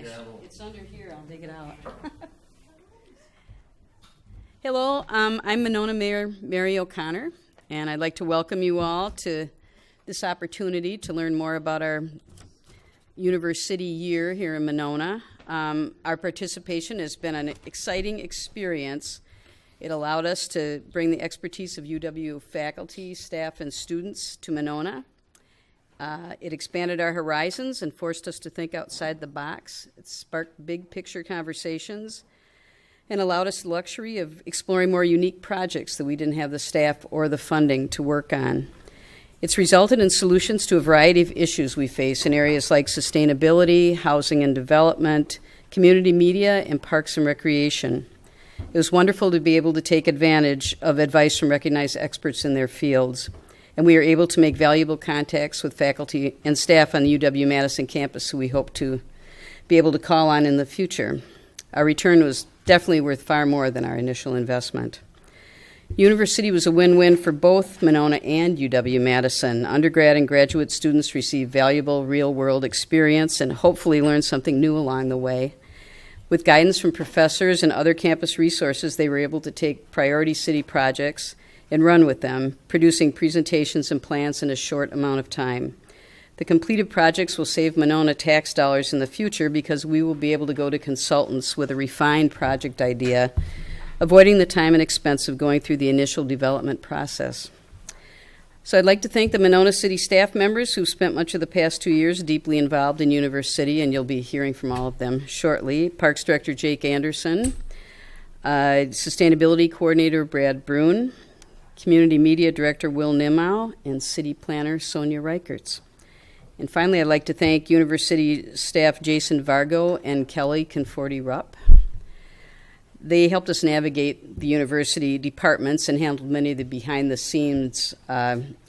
gosh. It's under here. I'll dig it out. Hello, I'm Monona Mayor Mary O'Connor, and I'd like to welcome you all to this opportunity to learn more about our UniverCity year here in Monona. Our participation has been an exciting experience. It allowed us to bring the expertise of UW faculty, staff, and students to Monona. It expanded our horizons and forced us to think outside the box. It sparked big picture conversations and allowed us the luxury of exploring more unique projects that we didn't have the staff or the funding to work on. It's resulted in solutions to a variety of issues we face in areas like sustainability, housing and development, community media, and parks and recreation. It was wonderful to be able to take advantage of advice from recognized experts in their fields, and we were able to make valuable contacts with faculty and staff on the UW-Madison campus who we hope to be able to call on in the future. Our return was definitely worth far more than our initial investment. UniverCity was a win-win for both Monona and UW-Madison. Undergrad and graduate students received valuable real-world experience and hopefully learned something new along the way. With guidance from professors and other campus resources, they were able to take priority city projects and run with them, producing presentations and plans in a short amount of time. The completed projects will save Monona tax dollars in the future because we will be able to go to consultants with a refined project idea, avoiding the time and expense of going through the initial development process. So I'd like to thank the Monona City staff members who've spent much of the past 2 years deeply involved in UniverCity, and you'll be hearing from all of them shortly. Parks Director Jake Anderson, Sustainability Coordinator Brad Brune, Community Media Director Will Nimau, and City Planner Sonia Reichertz. And finally, I'd like to thank UniverCity staff Jason Vargo and Kelly Conforti-Rupp. They helped us navigate the university departments and handled many of the behind-the-scenes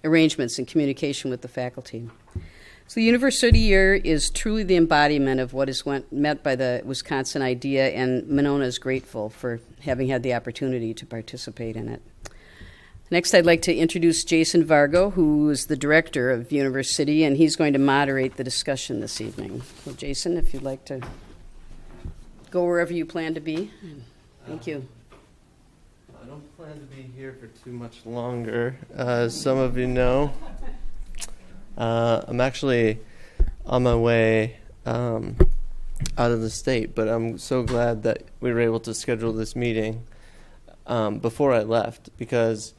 arrangements and communication with the faculty. So the UniverCity year is truly the embodiment of what is meant by the Wisconsin idea, and Monona is grateful for having had the opportunity to participate in it. Next, I'd like to introduce Jason Vargo, who is the director of UniverCity, and he's going to moderate the discussion this evening. So Jason, if you'd like to go wherever you plan to be. Thank you. I don't plan to be here for too much longer. As some of you know, I'm actually on my way out of the state, but I'm so glad that we were able to schedule this meeting before I left, because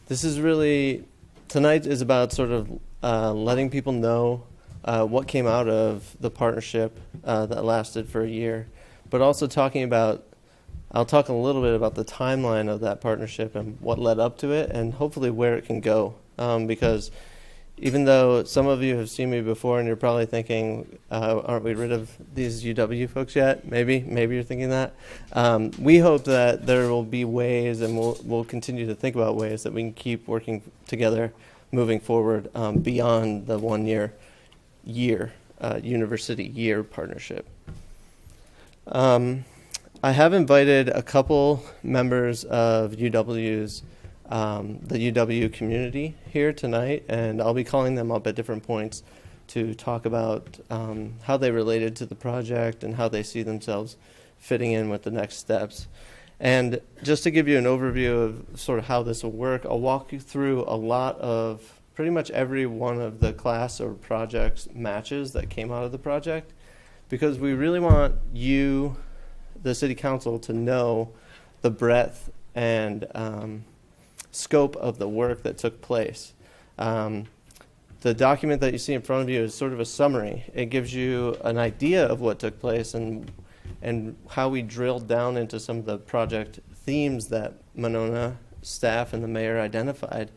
this is really, tonight is about sort of letting people know what came out of the partnership that lasted for a year, but also talking about, I'll talk a little bit about the timeline of that partnership and what led up to it, and hopefully where it can go. Because even though some of you have seen me before and you're probably thinking, aren't we rid of these UW folks yet? Maybe you're thinking that. We hope that there will be ways, and we'll continue to think about ways that we can keep working together moving forward beyond the 1 year UniverCity year partnership. I have invited a couple members of UW's, the UW community here tonight, and I'll be calling them up at different points to talk about how they related to the project and how they see themselves fitting in with the next steps. And just to give you an overview of sort of how this will work, I'll walk you through a lot of, pretty much every one of the class or projects matches that came out of the project, because we really want you, the City Council, to know the breadth and scope of the work that took place. The document that you see in front of you is sort of a summary. It gives you an idea of what took place and how we drilled down into some of the project themes that Monona staff and the mayor identified.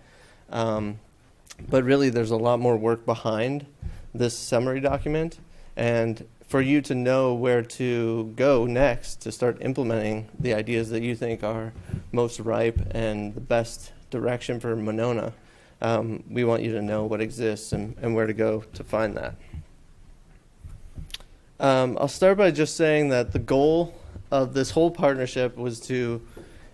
But really, there's a lot more work behind this summary document, and for you to know where to go next to start implementing the ideas that you think are most ripe and the best direction for Monona. We want you to know what exists and where to go to find that. I'll start by just saying that the goal of this whole partnership was to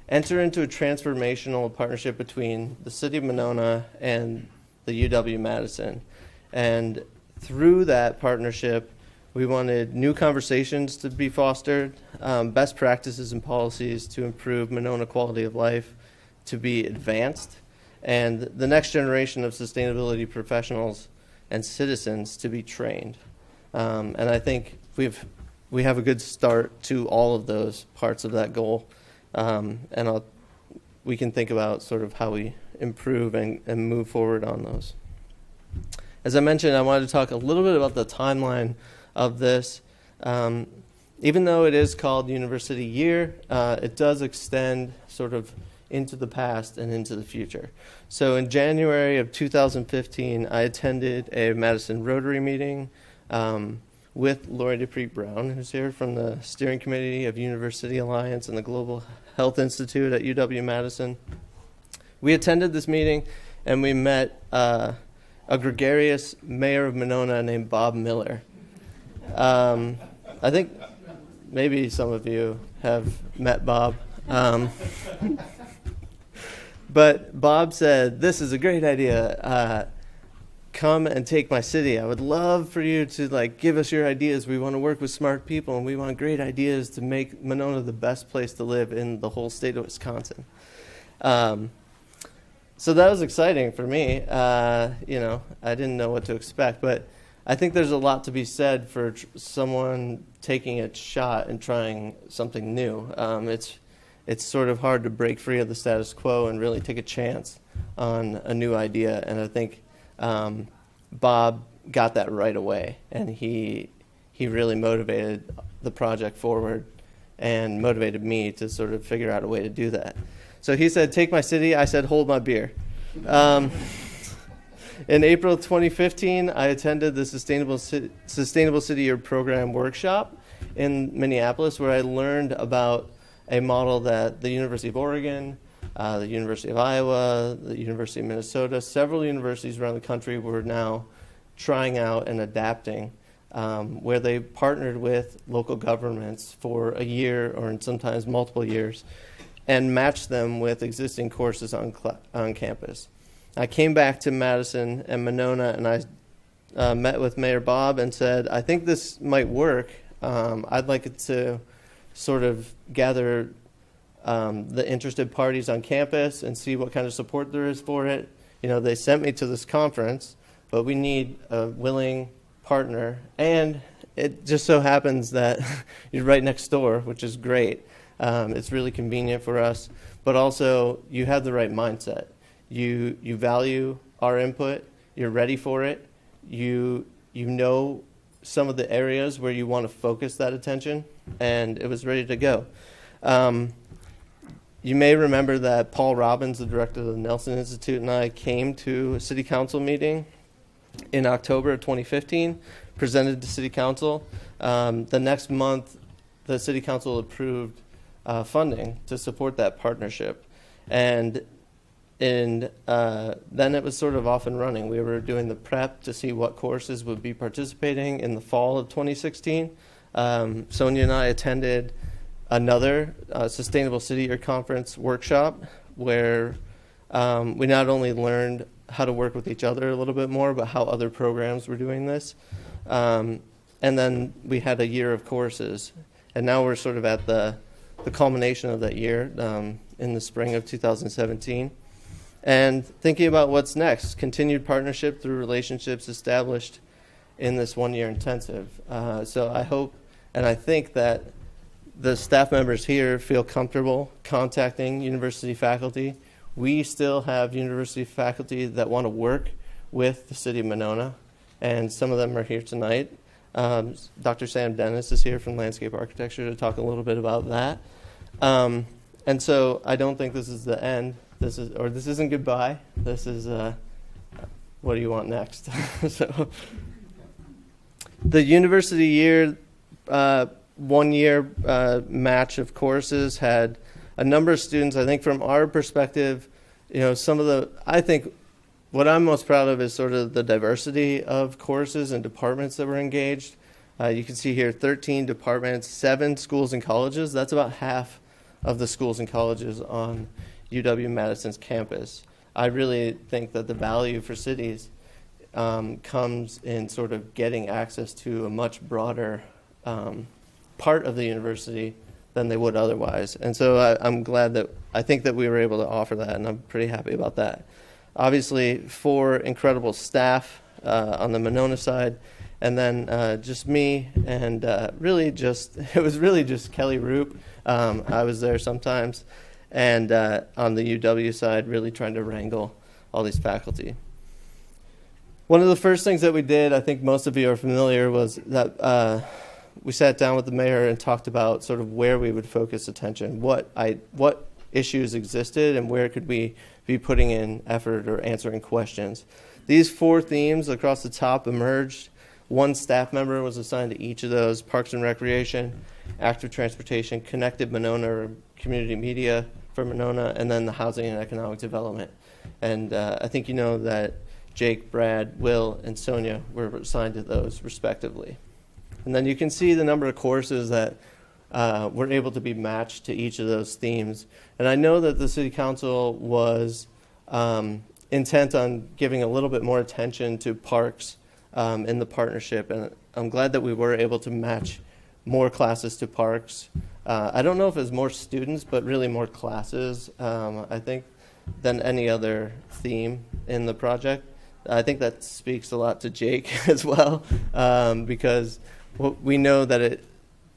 enter into a transformational partnership between the city of Monona and the UW-Madison. And through that partnership, We wanted new conversations to be fostered, best practices and policies to improve Monona quality of life to be advanced, and the next generation of sustainability professionals and citizens to be trained. And I think we have a good start to all of those parts of that goal. And we can think about sort of how we improve and move forward on those. As I mentioned, I wanted to talk a little bit about the timeline of this. Even though it is called UniverCity Year, it does extend sort of into the past and into the future. So in January of 2015, I attended a Madison Rotary meeting with Lori Dupree Brown, who's here from the steering committee of UniverCity Alliance and the Global Health Institute at UW-Madison. We attended this meeting, and we met a gregarious mayor of Monona named Bob Miller. I think maybe some of you have met Bob. But Bob said, "This is a great idea. Come and take my city. I would love for you to give us your ideas. We want to work with smart people, and we want great ideas to make Monona the best place to live in the whole state of Wisconsin." So that was exciting for me. I didn't know what to expect, but I think there's a lot to be said for someone taking a shot and trying something new. It's sort of hard to break free of the status quo and really take a chance on a new idea. And I think Bob got that right away, and he really motivated the project forward and motivated me to sort of figure out a way to do that. So he said, "Take my city." I said, "Hold my beer." In April 2015, I attended the Sustainable City Year Program workshop in Minneapolis, where I learned about a model that the University of Oregon, the University of Iowa, the University of Minnesota, several universities around the country were now trying out and adapting, where they partnered with local governments for a year or sometimes multiple years and matched them with existing courses on campus. I came back to Madison and Monona, and I met with Mayor Bob and said, "I think this might work. I'd like it to sort of gather the interested parties on campus and see what kind of support there is for it. They sent me to this conference, but we need a willing partner." And it just so happens that you're right next door, which is great. It's really convenient for us, but also you have the right mindset. You value our input. You're ready for it. You know some of the areas where you want to focus that attention, and it was ready to go. You may remember that Paul Robbins, the director of the Nelson Institute, and I came to a city council meeting in October of 2015, presented to city council. The next month, the city council approved funding to support that partnership. And then it was sort of off and running. We were doing the prep to see what courses would be participating in the fall of 2016. Sonia and I attended another Sustainable City Year Conference workshop where we not only learned how to work with each other a little bit more, but how other programs were doing this. And then we had a year of courses. And now we're sort of at the culmination of that year in the spring of 2017. And thinking about what's next, continued partnership through relationships established in this one-year intensive. So I hope and I think that the staff members here feel comfortable contacting university faculty. We still have university faculty that want to work with the city of Monona, and some of them are here tonight. Dr. Sam Dennis is here from Landscape Architecture to talk a little bit about that. And so I don't think this is the end. This isn't goodbye. This is what do you want next? So the UniverCity year, 1 year match of courses had a number of students. I think from our perspective, I think what I'm most proud of is sort of the diversity of courses and departments that were engaged. You can see here 13 departments, 7 schools and colleges. That's about half of the schools and colleges on UW-Madison's campus. I really think that the value for cities comes in sort of getting access to a much broader part of the university than they would otherwise. And so I'm glad that I think that we were able to offer that, and I'm pretty happy about that. Obviously, 4 incredible staff on the Monona side, and then just me, and it was really just Kelly Roop. I was there sometimes, and on the UW side, really trying to wrangle all these faculty. One of the first things that we did, I think most of you are familiar, was that we sat down with the mayor and talked about sort of where we would focus attention, what issues existed, and where could we be putting in effort or answering questions. These 4 themes across the top emerged. 1 staff member was assigned to each of those: Parks and Recreation, Active Transportation, Connected Monona, or Community Media for Monona, and then the Housing and Economic Development. And I think you know that Jake, Brad, Will, and Sonia were assigned to those respectively. And then you can see the number of courses that were able to be matched to each of those themes. And I know that the City Council was intent on giving a little bit more attention to parks in the partnership, and I'm glad that we were able to match more classes to parks. I don't know if it's more students, but really more classes, I think, than any other theme in the project. I think that speaks a lot to Jake as well, because we know that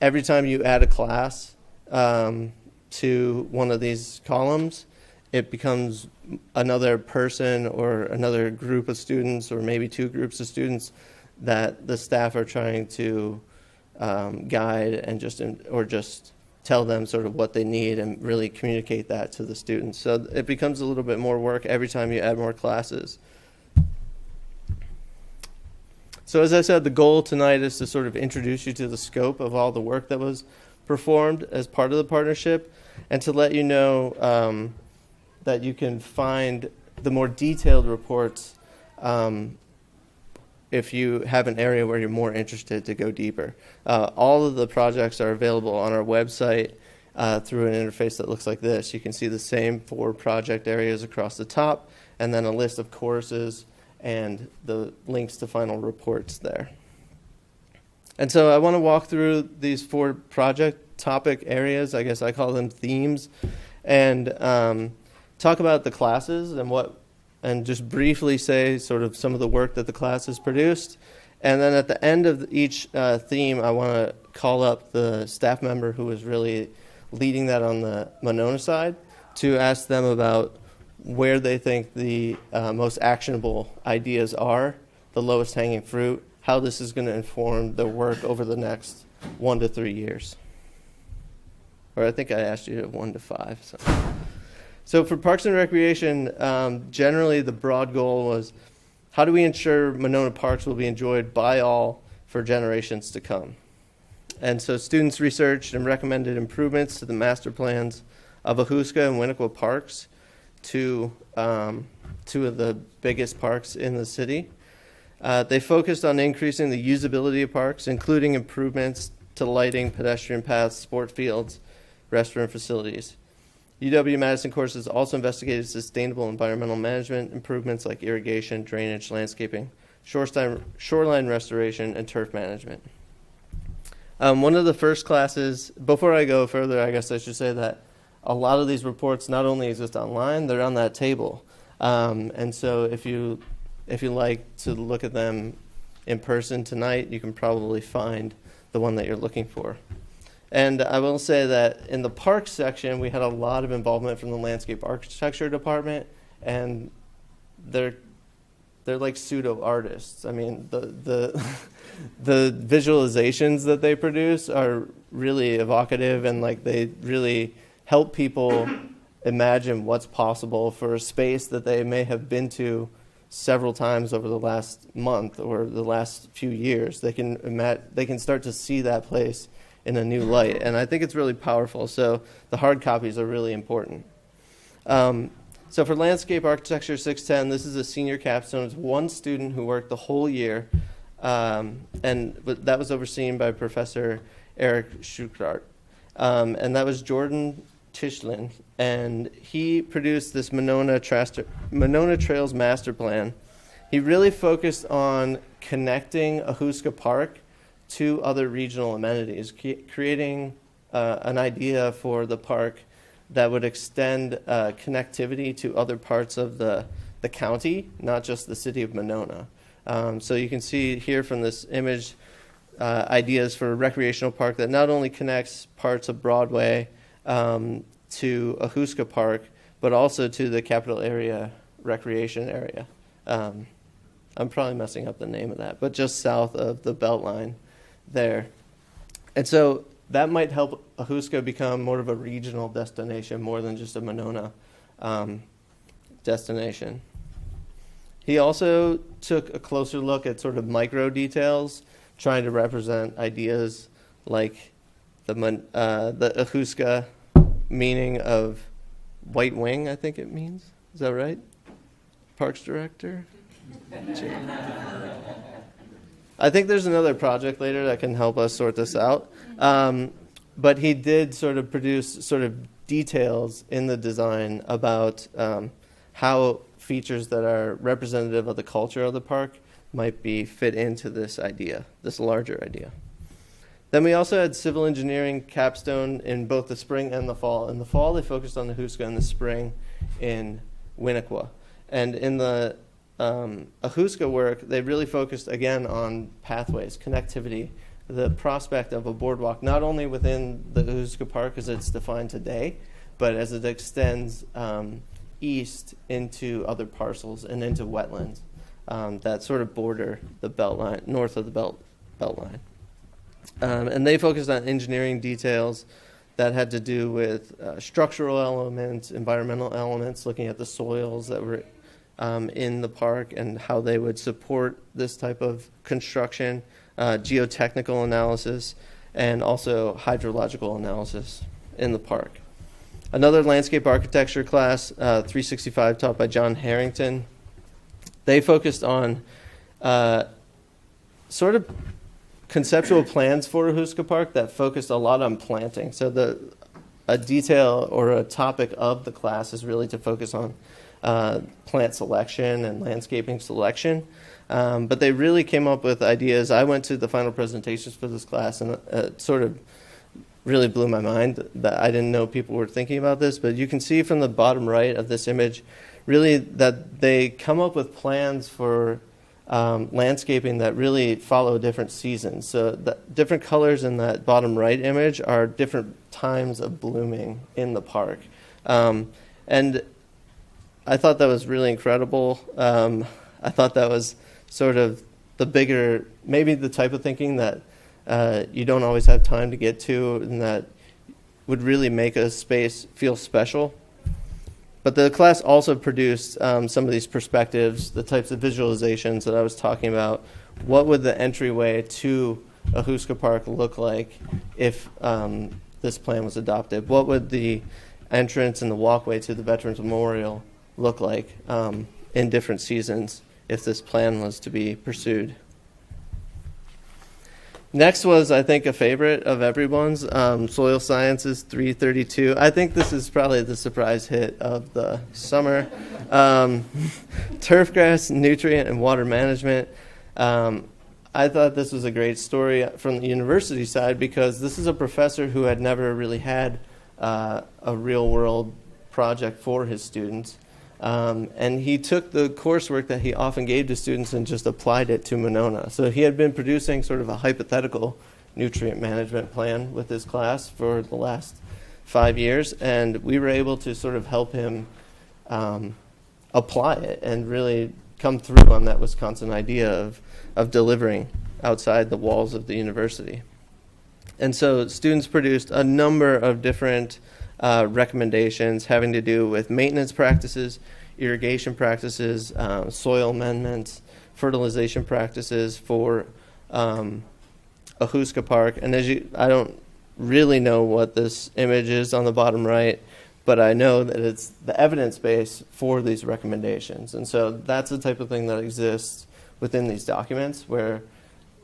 every time you add a class to one of these columns, it becomes another person or another group of students, or maybe 2 groups of students that the staff are trying to guide and just tell them sort of what they need and really communicate that to the students. So it becomes a little bit more work every time you add more classes. So as I said, the goal tonight is to sort of introduce you to the scope of all the work that was performed as part of the partnership, and to let you know that you can find the more detailed reports if you have an area where you're more interested to go deeper. All of the projects are available on our website through an interface that looks like this. You can see the same 4 project areas across the top, and then a list of courses and the links to final reports there. And so I want to walk through these 4 project topic areas, I guess I call them themes, and talk about the classes and just briefly say sort of some of the work that the classes produced. And then at the end of each theme, I want to call up the staff member who was really leading that on the Monona side to ask them about where they think the most actionable ideas are, the lowest hanging fruit, how this is going to inform their work over the next 1 to 3 years. Or I think I asked you 1 to 5. So for Parks and Recreation, generally the broad goal was, how do we ensure Monona Parks will be enjoyed by all for generations to come? And so students researched and recommended improvements to the master plans of Houska and Winnequa Parks, 2 of the biggest parks in the city. They focused on increasing the usability of parks, including improvements to lighting, pedestrian paths, sport fields, restaurant facilities. UW-Madison courses also investigated sustainable environmental management improvements like irrigation, drainage, landscaping, shoreline restoration, and turf management. One of the first classes, before I go further, I guess I should say that a lot of these reports not only exist online, they're on that table. And so if you like to look at them in person tonight, you can probably find the one that you're looking for. And I will say that in the parks section, we had a lot of involvement from the landscape architecture department, and they're like pseudo artists. I mean, the visualizations that they produce are really evocative, and like they really help people imagine what's possible for a space that they may have been to several times over the last month or the last few years. They can start to see that place in a new light, and I think it's really powerful. So the hard copies are really important. So for Landscape Architecture 610, this is a senior capstone. It's 1 student who worked the whole year, and that was overseen by Professor Eric Schuchart. And that was Jordan Tishlin, and he produced this Monona Trails Master Plan he really focused on connecting Houska Park to other regional amenities, creating an idea for the park that would extend connectivity to other parts of the county, not just the city of Monona. So you can see here from this image ideas for a recreational park that not only connects parts of Broadway to Houska Park, but also to the capital area recreation area. I'm probably messing up the name of that, but just south of the Beltline there. And so that might help Houska become more of a regional destination more than just a Monona destination. He also took a closer look at sort of micro details, trying to represent ideas like the Houska meaning of white wing, I think it means. Is that right? Parks Director? I think there's another project later that can help us sort this out. But he did sort of produce sort of details in the design about how features that are representative of the culture of the park might be fit into this idea, this larger idea. Then we also had civil engineering capstone in both the spring and the fall. In the fall, they focused on the Houska, and the spring in Winnequa. And in the Houska work, they really focused, again, on pathways, connectivity, the prospect of a boardwalk, not only within the Houska Park as it's defined today, but as it extends east into other parcels and into wetlands that sort of border the Beltline, north of the Beltline. And they focused on engineering details that had to do with structural elements, environmental elements, looking at the soils that were in the park and how they would support this type of construction, geotechnical analysis, and also hydrological analysis in the park. Another landscape architecture class, 365, taught by John Harrington. They focused on sort of conceptual plans for Houska Park that focused a lot on planting. So a detail or a topic of the class is really to focus on plant selection and landscaping selection. But they really came up with ideas. I went to the final presentations for this class, and it sort of really blew my mind that I didn't know people were thinking about this. But you can see from the bottom right of this image, really that they come up with plans for landscaping that really follow different seasons. So the different colors in that bottom right image are different times of blooming in the park. And I thought that was really incredible. I thought that was sort of the bigger, maybe the type of thinking that you don't always have time to get to, and that would really make a space feel special. But the class also produced some of these perspectives, the types of visualizations that I was talking about. What would the entryway to a Houska Park look like if this plan was adopted? What would the entrance and the walkway to the Veterans Memorial look like in different seasons if this plan was to be pursued? Next was, I think, a favorite of everyone's, Soil Sciences 332. I think this is probably the surprise hit of the summer. Turfgrass, nutrient, and water management. I thought this was a great story from the university side because this is a professor who had never really had a real-world project for his students. And he took the coursework that he often gave to students and just applied it to Monona. So he had been producing sort of a hypothetical nutrient management plan with his class for the last 5 years, and we were able to sort of help him apply it and really come through on that Wisconsin idea of delivering outside the walls of the university. And so students produced a number of different recommendations having to do with maintenance practices, irrigation practices, soil amendments, fertilization practices for a Houska Park. And I don't really know what this image is on the bottom right, but I know that it's the evidence base for these recommendations. And so that's the type of thing that exists within these documents where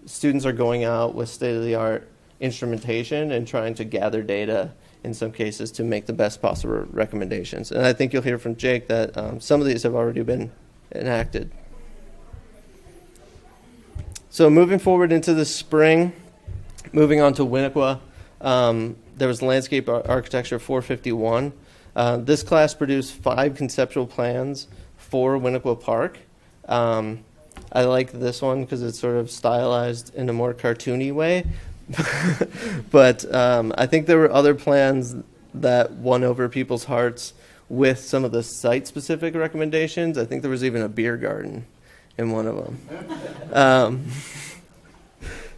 students are going out with state-of-the-art instrumentation and trying to gather data in some cases to make the best possible recommendations. And I think you'll hear from Jake that some of these have already been enacted. So moving forward into the spring, moving on to Winnequa, there was Landscape Architecture 451. This class produced 5 conceptual plans for Winnequa Park. I like this one because it's sort of stylized in a more cartoony way. But I think there were other plans that won over people's hearts with some of the site-specific recommendations. I think there was even a beer garden in one of them.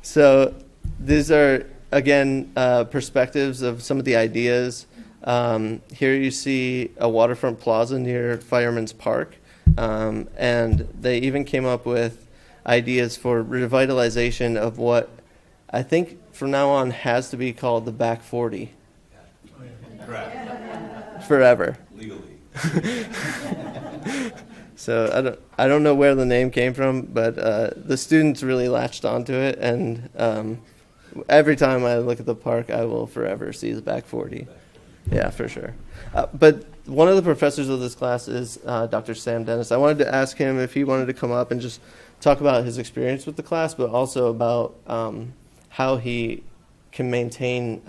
So these are, again, perspectives of some of the ideas. Here you see a waterfront plaza near Fireman's Park. And they even came up with ideas for revitalization of what I think from now on has to be called the Back 40. Correct. Forever. Legally. So I don't know where the name came from, but the students really latched onto it, and every time I look at the park, I will forever see the Back 40. Yeah, for sure. But one of the professors of this class is Dr. Sam Dennis. I wanted to ask him if he wanted to come up and just talk about his experience with the class, but also about how he can maintain,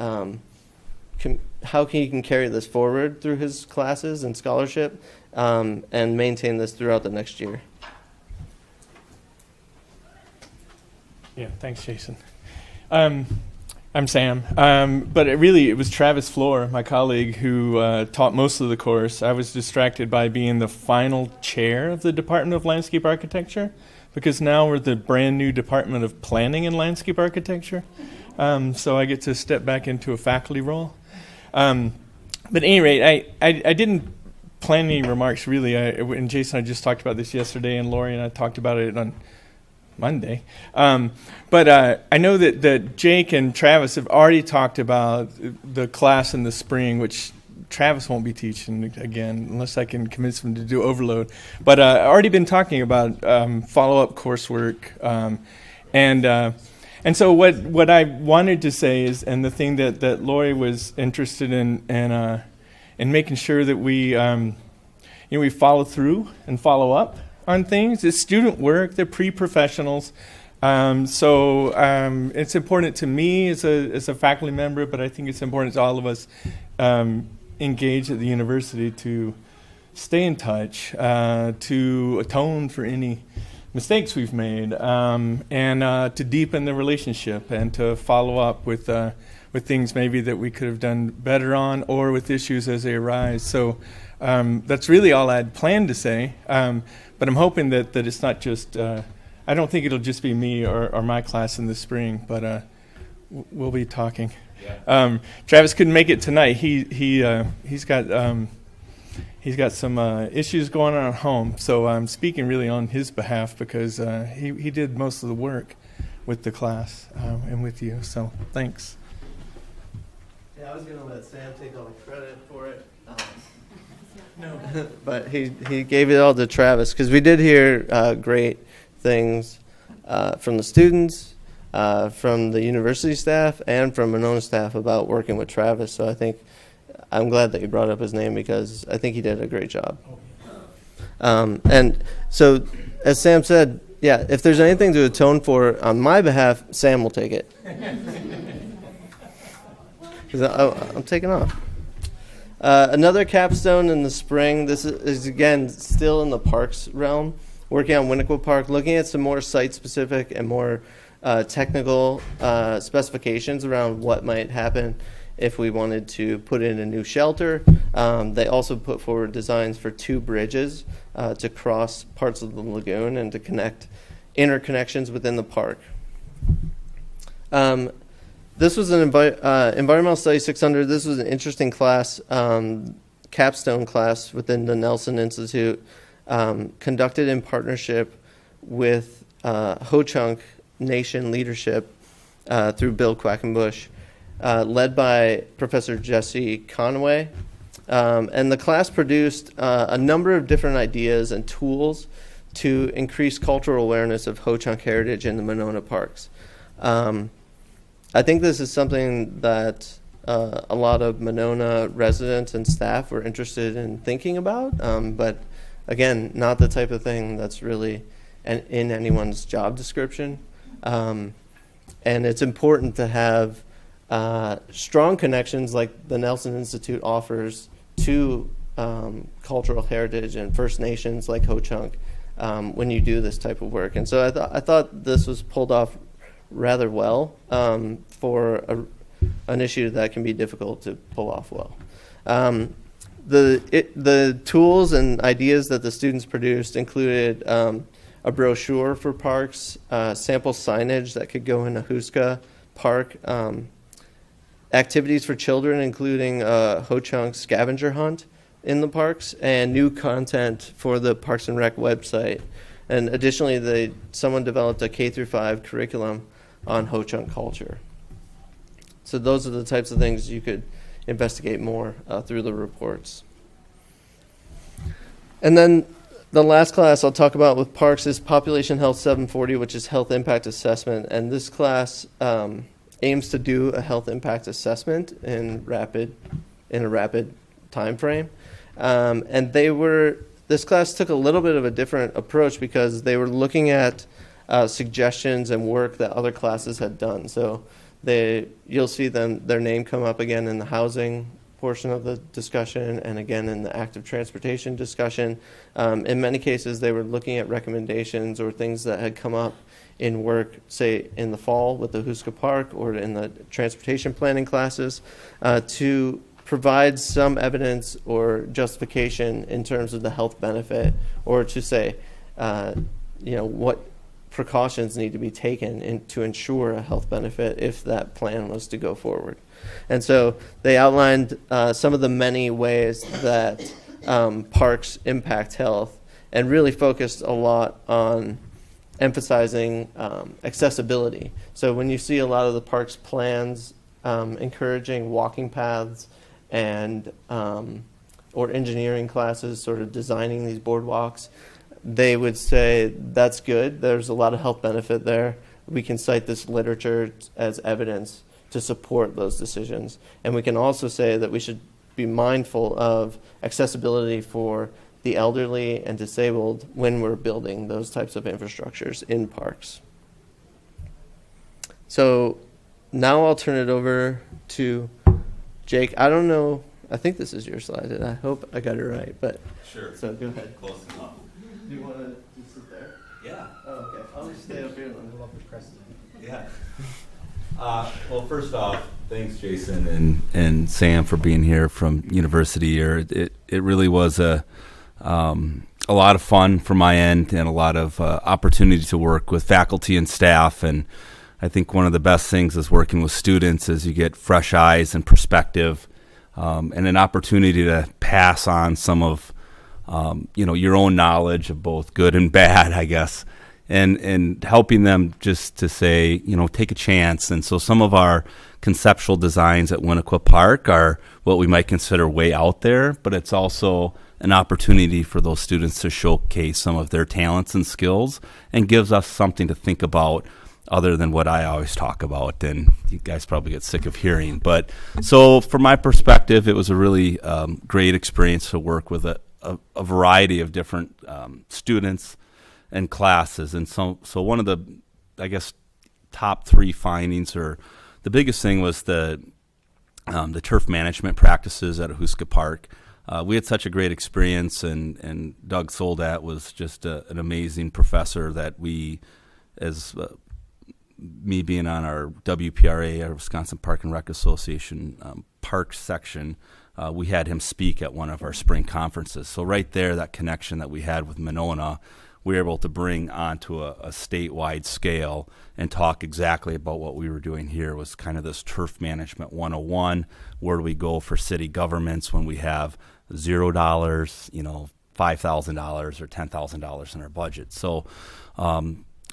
how he can carry this forward through his classes and scholarship, and maintain this throughout the next year. Yeah, thanks, Jason. I'm Sam, but it was Travis Floor, my colleague, who taught most of the course. I was distracted by being the final chair of the Department of Landscape Architecture, because now we're the brand new Department of Planning and Landscape Architecture. So I get to step back into a faculty role. But at any rate, I didn't plan any remarks, really. And Jason and I just talked about this yesterday, and Lori and I talked about it on Monday. But I know that Jake and Travis have already talked about the class in the spring, which Travis won't be teaching again unless I can convince him to do overload. But I've already been talking about follow-up coursework. And so what I wanted to say is, and the thing that Lori was interested in making sure that we follow through and follow up on things. It's student work. They're pre-professionals. So it's important to me as a faculty member, but I think it's important to all of us engaged at the university to stay in touch, to atone for any mistakes we've made, and to deepen the relationship and to follow up with things maybe that we could have done better on, or with issues as they arise. So that's really all I'd planned to say. But I'm hoping that it's not just, I don't think it'll just be me or my class in the spring, but we'll be talking. Yeah. Travis couldn't make it tonight. He's got some issues going on at home, so I'm speaking really on his behalf because he did most of the work with the class and with you. So thanks. Yeah, I was going to let Sam take all the credit for it. No. But he gave it all to Travis, because we did hear great things from the students, from the university staff, and from Monona staff about working with Travis. So I'm glad that you brought up his name, because I think he did a great job. And so, as Sam said, yeah, if there's anything to atone for on my behalf, Sam will take it. Because I'm taking off. Another capstone in the spring. This is again still in the parks realm, working on Winnequa Park, looking at some more site-specific and more technical specifications around what might happen if we wanted to put in a new shelter. They also put forward designs for 2 bridges to cross parts of the lagoon and to connect interconnections within the park. This was an Environmental Studies 600. This was an interesting class, capstone class within the Nelson Institute, conducted in partnership with Ho-Chunk Nation leadership through Bill Quackenbush, led by Professor Jesse Conway. And the class produced a number of different ideas and tools to increase cultural awareness of Ho-Chunk heritage in the Monona parks. I think this is something that a lot of Monona residents and staff were interested in thinking about, but again, not the type of thing that's really in anyone's job description. And it's important to have strong connections like the Nelson Institute offers to cultural heritage and First Nations like Ho-Chunk when you do this type of work. And so I thought this was pulled off rather well for an issue that can be difficult to pull off well. The tools and ideas that the students produced included a brochure for parks, sample signage that could go in a Houska Park, activities for children, including a Ho-Chunk scavenger hunt in the parks, and new content for the Parks and Rec website. And additionally, someone developed a K-5 curriculum on Ho-Chunk culture. So those are the types of things you could investigate more through the reports. And then the last class I'll talk about with parks is Population Health 740, which is health impact assessment. And this class aims to do a health impact assessment in a rapid time frame. And this class took a little bit of a different approach because they were looking at suggestions and work that other classes had done. So you'll see their name come up again in the housing portion of the discussion and again in the active transportation discussion. In many cases, they were looking at recommendations or things that had come up in work, say in the fall with the Houska Park or in the transportation planning classes, to provide some evidence or justification in terms of the health benefit, or to say, what precautions need to be taken to ensure a health benefit if that plan was to go forward. And so they outlined some of the many ways that parks impact health and really focused a lot on emphasizing accessibility. So when you see a lot of the parks plans encouraging walking paths and or engineering classes sort of designing these boardwalks, they would say that's good. There's a lot of health benefit there. We can cite this literature as evidence to support those decisions. And we can also say that we should be mindful of accessibility for the elderly and disabled when we're building those types of infrastructures in parks. So now I'll turn it over to Jake. I don't know, I think this is your slide, and I hope I got it right, but sure. So go ahead. Close enough. Do you want to just sit there? Yeah. Oh, okay. I'll just stay up here and then we'll Yeah. Well, first off, thanks, Jason and Sam, for being here from UniverCity. It really was a lot of fun from my end and a lot of opportunity to work with faculty and staff. And I think one of the best things is working with students is you get fresh eyes and perspective, and an opportunity to pass on some of your own knowledge of both good and bad, I guess, and helping them just to say, take a chance. And so some of our conceptual designs at Winnequa Park are what we might consider way out there, but it's also an opportunity for those students to showcase some of their talents and skills and gives us something to think about other than what I always talk about, and you guys probably get sick of hearing. But so from my perspective, it was a really great experience to work with a variety of different students and classes. And so one of the, I guess, top three findings, or the biggest thing, was the turf management practices at Houska Park. We had such a great experience, and Doug Soldat was just an amazing professor that we, as me being on our WPRA, our Wisconsin Park and Rec Association park section, we had him speak at one of our spring conferences. So right there, that connection that we had with Monona, we were able to bring onto a statewide scale and talk exactly about what we were doing here. Was kind of this turf management 101. Where do we go for city governments when we have $0, $5,000 or $10,000 in our budget? So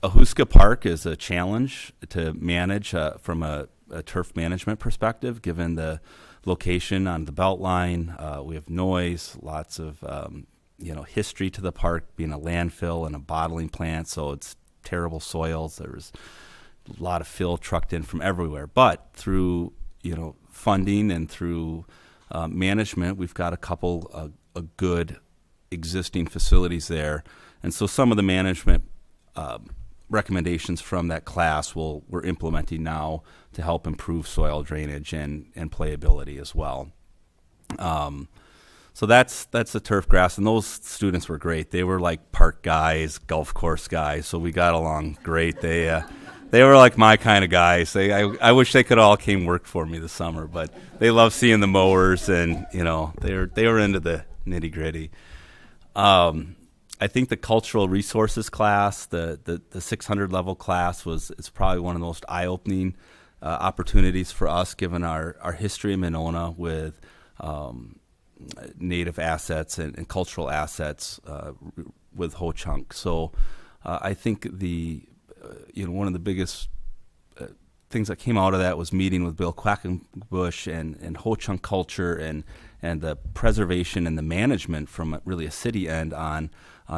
Houska Park is a challenge to manage from a turf management perspective, given the location on the Beltline. We have noise, lots of history to the park, being a landfill and a bottling plant, so it's terrible soils. There was a lot of fill trucked in from everywhere. But through funding and through management, we've got a couple of good existing facilities there. And so some of the management recommendations from that class we're implementing now to help improve soil drainage and playability as well. So that's the Turfgrass, and those students were great. They were like park guys, golf course guys, so we got along great. They were like my kind of guys. I wish they could all came work for me this summer, but they love seeing the mowers, and they were into the nitty gritty. I think the cultural resources class, the 600 level class, is probably one of the most eye-opening opportunities for us, given our history in Monona with native assets and cultural assets with Ho-Chunk. So I think one of the biggest things that came out of that was meeting with Bill Quackenbush and Ho-Chunk culture and the preservation and the management from really a city end on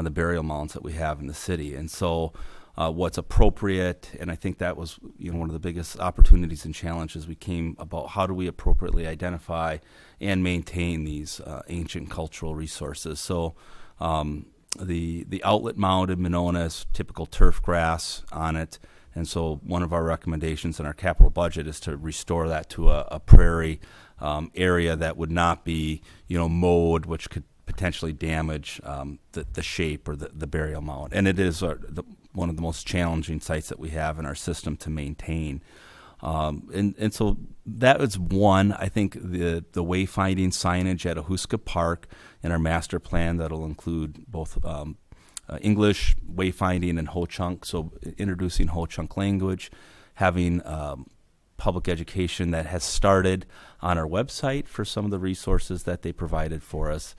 the burial mounds that we have in the city. And so what's appropriate, and I think that was one of the biggest opportunities and challenges we came about. How do we appropriately identify and maintain these ancient cultural resources? So the outlet mound in Monona is typical Turfgrass on it, and so one of our recommendations in our capital budget is to restore that to a prairie area that would not be mowed, which could potentially damage the shape or the burial mound. And it is one of the most challenging sites that we have in our system to maintain. And so that is one. I think the wayfinding signage at Houska Park in our master plan that'll include both English wayfinding and Ho-Chunk, so introducing Ho-Chunk language, having public education that has started on our website for some of the resources that they provided for us.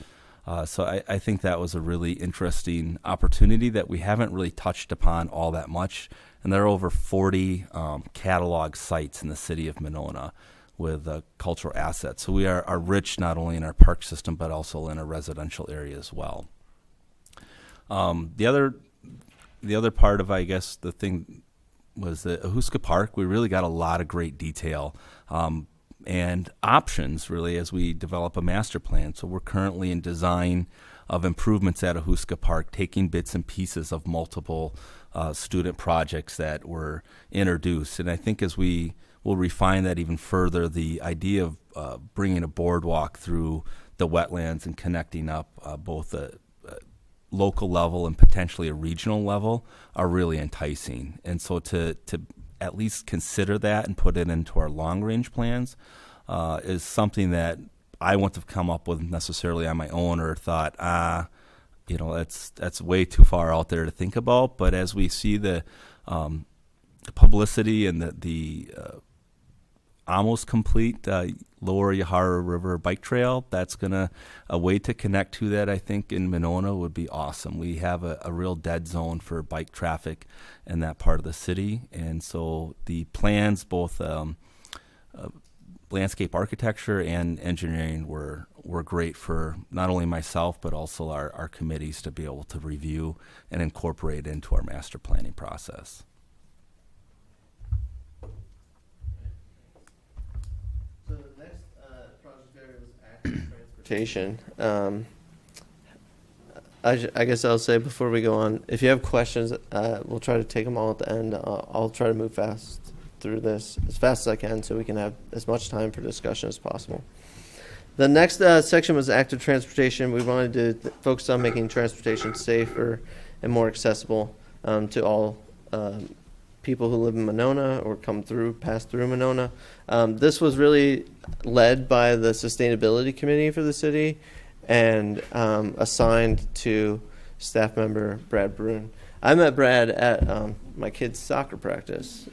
So I think that was a really interesting opportunity that we haven't really touched upon all that much. And there are over 40 catalog sites in the city of Monona with cultural assets. So we are rich not only in our park system, but also in our residential area as well. The other part of, I guess, the thing was that Houska Park, we really got a lot of great detail and options, really, as we develop a master plan. So we're currently in design of improvements at Houska Park, taking bits and pieces of multiple student projects that were introduced. And I think as we will refine that even further, the idea of bringing a boardwalk through the wetlands and connecting up both a local level and potentially a regional level are really enticing. And so to at least consider that and put it into our long-range plans is something that I wouldn't have come up with necessarily on my own, or thought, that's way too far out there to think about. But as we see the publicity and the almost complete Lower Yahara River bike trail, that's a way to connect to that, I think, in Monona would be awesome. We have a real dead zone for bike traffic in that part of the city. And so the plans, both landscape architecture and engineering, were great for not only myself, but also our committees to be able to review and incorporate into our master planning process. So the next project area was active transportation. I guess I'll say before we go on, if you have questions, we'll try to take them all at the end. I'll try to move fast through this as fast as I can so we can have as much time for discussion as possible. The next section was active transportation. We wanted to focus on making transportation safer and more accessible to all people who live in Monona or pass through Monona. This was really led by the Sustainability Committee for the city and assigned to staff member Brad Brune. I met Brad at my kid's soccer practice.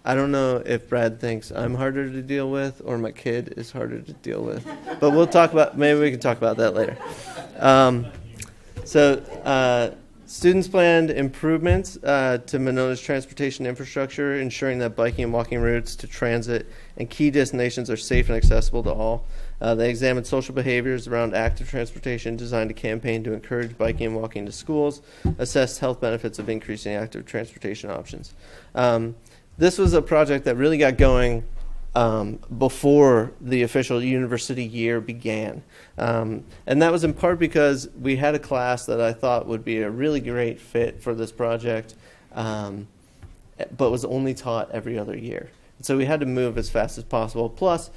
I don't know if Brad thinks I'm harder to deal with or my kid is harder to deal with, but maybe we can talk about that later. Students planned improvements to Monona's transportation infrastructure, ensuring that biking and walking routes to transit and key destinations are safe and accessible to all. They examined social behaviors around active transportation, designed a campaign to encourage biking and walking to schools, assessed health benefits of increasing active transportation options. This was a project that really got going before the official UniverCity year began. And that was in part because we had a class that I thought would be a really great fit for this project, but was only taught every other year. So we had to move as fast as possible. Plus,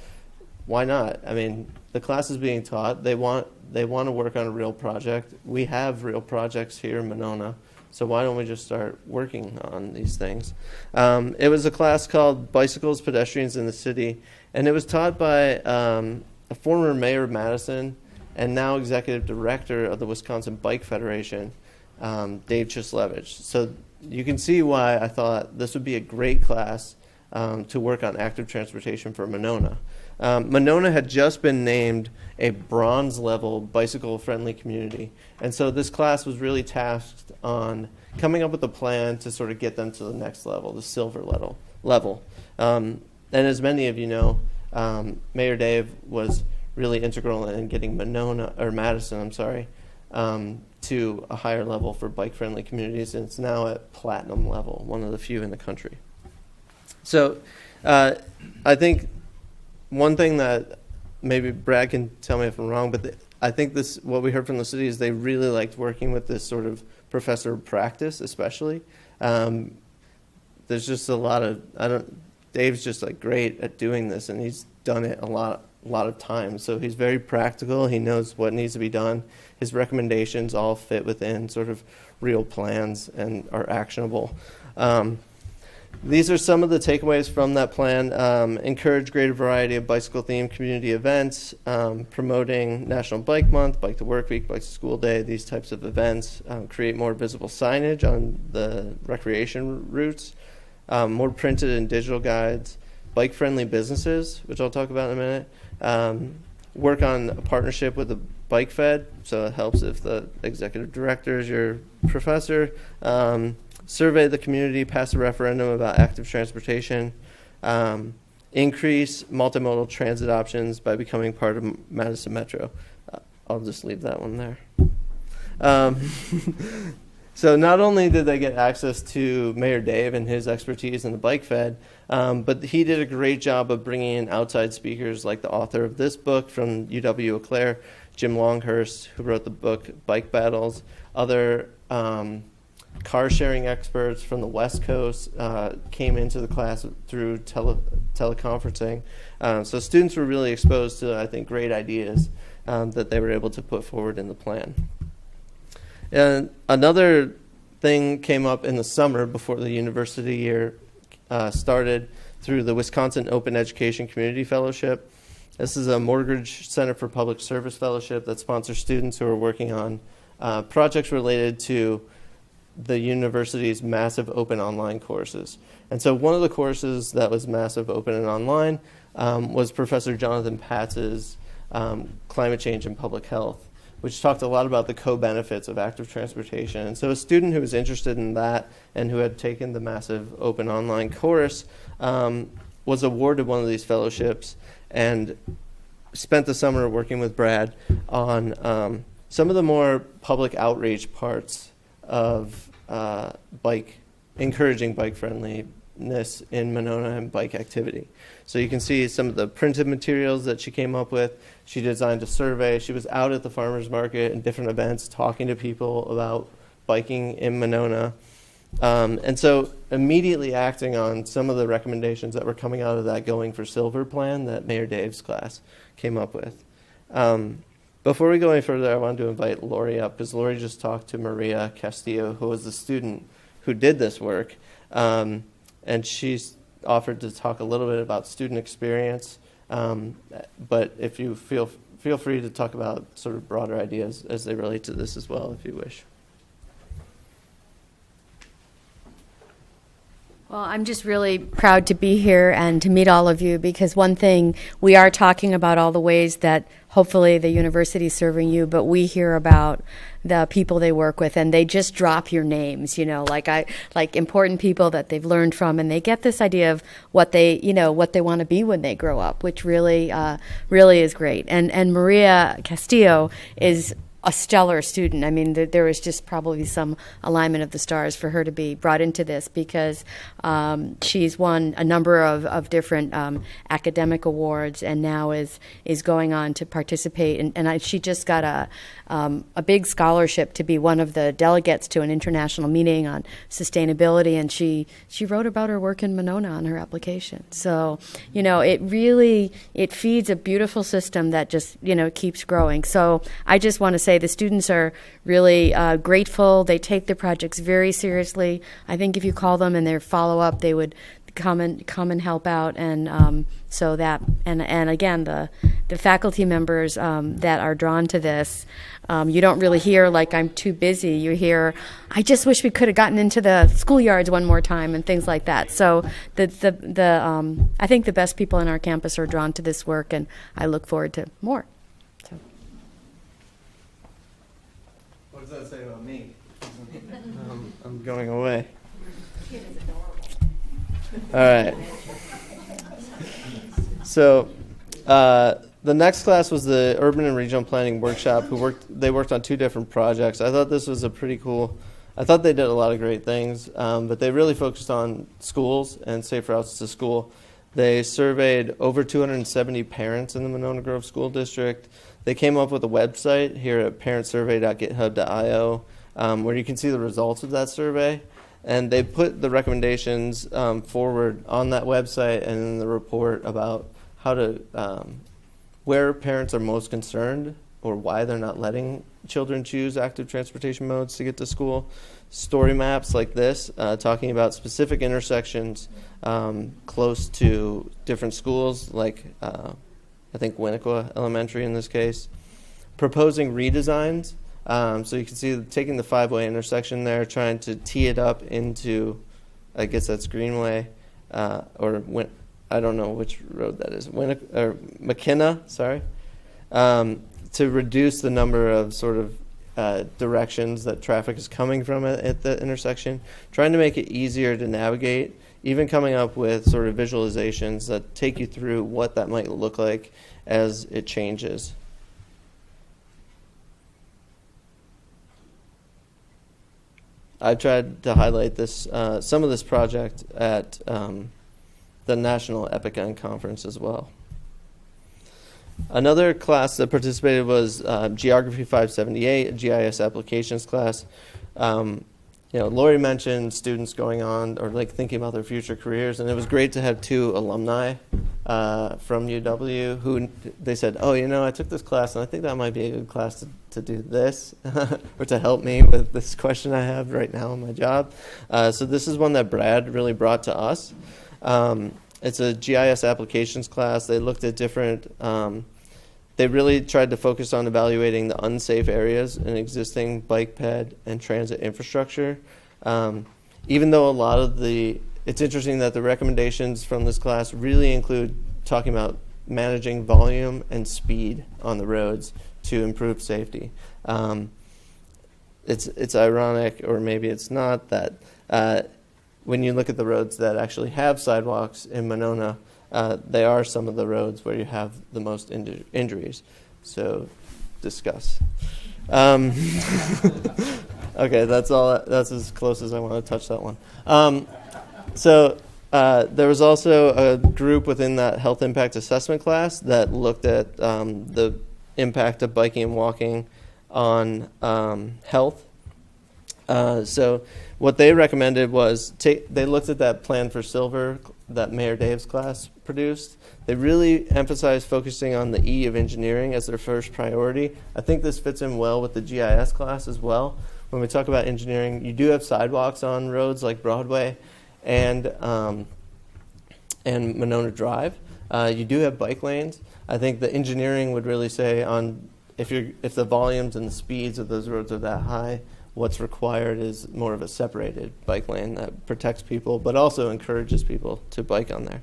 why not? I mean, the class is being taught. They want to work on a real project. We have real projects here in Monona. So why don't we just start working on these things? It was a class called Bicycles, Pedestrians in the City, and it was taught by a former mayor of Madison and now executive director of the Wisconsin Bike Federation, Dave Chislevich. So you can see why I thought this would be a great class to work on active transportation for Monona. Monona had just been named a bronze level bicycle friendly community. And so this class was really tasked on coming up with a plan to sort of get them to the next level, the silver level. And as many of you know, Mayor Dave was really integral in getting Madison, to a higher level for bike friendly communities. And it's now at platinum level, one of the few in the country. So I think one thing that maybe Brad can tell me if I'm wrong, but I think what we heard from the city is they really liked working with this sort of professor of practice, especially. There's just a lot of Dave's just like great at doing this, and he's done it a lot of times. So he's very practical. He knows what needs to be done. His recommendations all fit within sort of real plans and are actionable. These are some of the takeaways from that plan. Encourage greater variety of bicycle-themed community events, promoting National Bike Month, Bike to Work Week, Bike to School Day, these types of events. Create more visible signage on the recreation routes, more printed and digital guides, bike-friendly businesses, which I'll talk about in a minute. Work on a partnership with the Bike Fed, so it helps if the executive director is your professor. Survey the community, pass a referendum about active transportation, increase multimodal transit options by becoming part of Madison Metro. I'll just leave that one there. So not only did they get access to Mayor Dave and his expertise in the Bike Fed, but he did a great job of bringing in outside speakers like the author of this book from UW-Eau Claire, Jim Longhurst, who wrote the book Bike Battles, other car sharing experts from the West Coast came into the class through teleconferencing. So students were really exposed to, I think, great ideas that they were able to put forward in the plan. And another thing came up in the summer before the UniverCity year started through the Wisconsin Open Education Community Fellowship. This is a Mortgage Center for Public Service Fellowship that sponsors students who are working on projects related to the university's massive open online courses. And so one of the courses that was massive open and online was Professor Jonathan Patz's Climate Change and Public Health, which talked a lot about the co-benefits of active transportation. And so a student who was interested in that and who had taken the massive open online course was awarded one of these fellowships and spent the summer working with Brad on some of the more public outreach parts of encouraging bike friendliness in Monona and bike activity. So you can see some of the printed materials that she came up with. She designed a survey. She was out at the farmers market and different events talking to people about biking in Monona. And so immediately acting on some of the recommendations that were coming out of that Going for Silver plan that Mayor Dave's class came up with. Before we go any further, I wanted to invite Lori up because Lori just talked to Maria Castillo, who was the student who did this work. And she's offered to talk a little bit about student experience. But if you feel free to talk about sort of broader ideas as they relate to this as well, if you wish. Well, I'm just really proud to be here and to meet all of you because one thing, we are talking about all the ways that hopefully the university is serving you, but we hear about the people they work with and they just drop your names, like important people that they've learned from, and they get this idea of what they want to be when they grow up, which really is great. And Maria Castillo is a stellar student. I mean, there was just probably some alignment of the stars for her to be brought into this, because she's won a number of different academic awards, and now is going on to participate. She just got a big scholarship to be one of the delegates to an international meeting on sustainability, and she wrote about her work in Monona on her application. So, it feeds a beautiful system that just, keeps growing. So I just want to say the students are really grateful. They take their projects very seriously. I think if you call them and their follow-up, they would come and help out. And so that, and again, the faculty members that are drawn to this, you don't really hear like, I'm too busy. You hear, I just wish we could have gotten into the schoolyards one more time, and things like that. So I think the best people in our campus are drawn to this work, and I look forward to more. So. What does that say about me? I'm going away. All right. So the next class was the Urban and Regional Planning Workshop. They worked on 2 different projects. I thought this was a pretty cool. I thought they did a lot of great things, but they really focused on schools and safe routes to school. They surveyed over 270 parents in the Monona Grove School District. They came up with a website here at parentsurvey.github.io where you can see the results of that survey. And they put the recommendations forward on that website and in the report about how to, where parents are most concerned or why they're not letting children choose active transportation modes to get to school. Story maps like this, talking about specific intersections close to different schools, like I think Winnequa Elementary in this case. Proposing redesigns. So you can see taking the 5-way intersection there, trying to tee it up into, I guess that's Greenway, I don't know which road that is, McKenna, sorry, to reduce the number of sort of directions that traffic is coming from at the intersection, trying to make it easier to navigate, even coming up with sort of visualizations that take you through what that might look like as it changes. I tried to highlight this, some of this project at the National Epic End Conference as well. Another class that participated was Geography 578, a GIS applications class. Lori mentioned students going on or like thinking about their future careers, and it was great to have 2 alumni from UW who they said, I took this class and I think that might be a good class to do this or to help me with this question I have right now in my job. So this is one that Brad really brought to us. It's a GIS applications class. They looked at different, they really tried to focus on evaluating the unsafe areas in existing bike ped and transit infrastructure. Even though it's interesting that the recommendations from this class really include talking about managing volume and speed on the roads to improve safety. It's ironic, or maybe it's not, that when you look at the roads that actually have sidewalks in Monona, they are some of the roads where you have the most injuries. So, discuss. Okay, that's all. That's as close as I want to touch that one. There was also a group within that health impact assessment class that looked at the impact of biking and walking on health. So what they recommended was they looked at that plan for silver that Mayor Dave's class produced. They really emphasized focusing on the E of engineering as their first priority. I think this fits in well with the GIS class as well. When we talk about engineering, you do have sidewalks on roads like Broadway and Monona Drive. You do have bike lanes. I think the engineering would really say on if the volumes and the speeds of those roads are that high, what's required is more of a separated bike lane that protects people, but also encourages people to bike on there.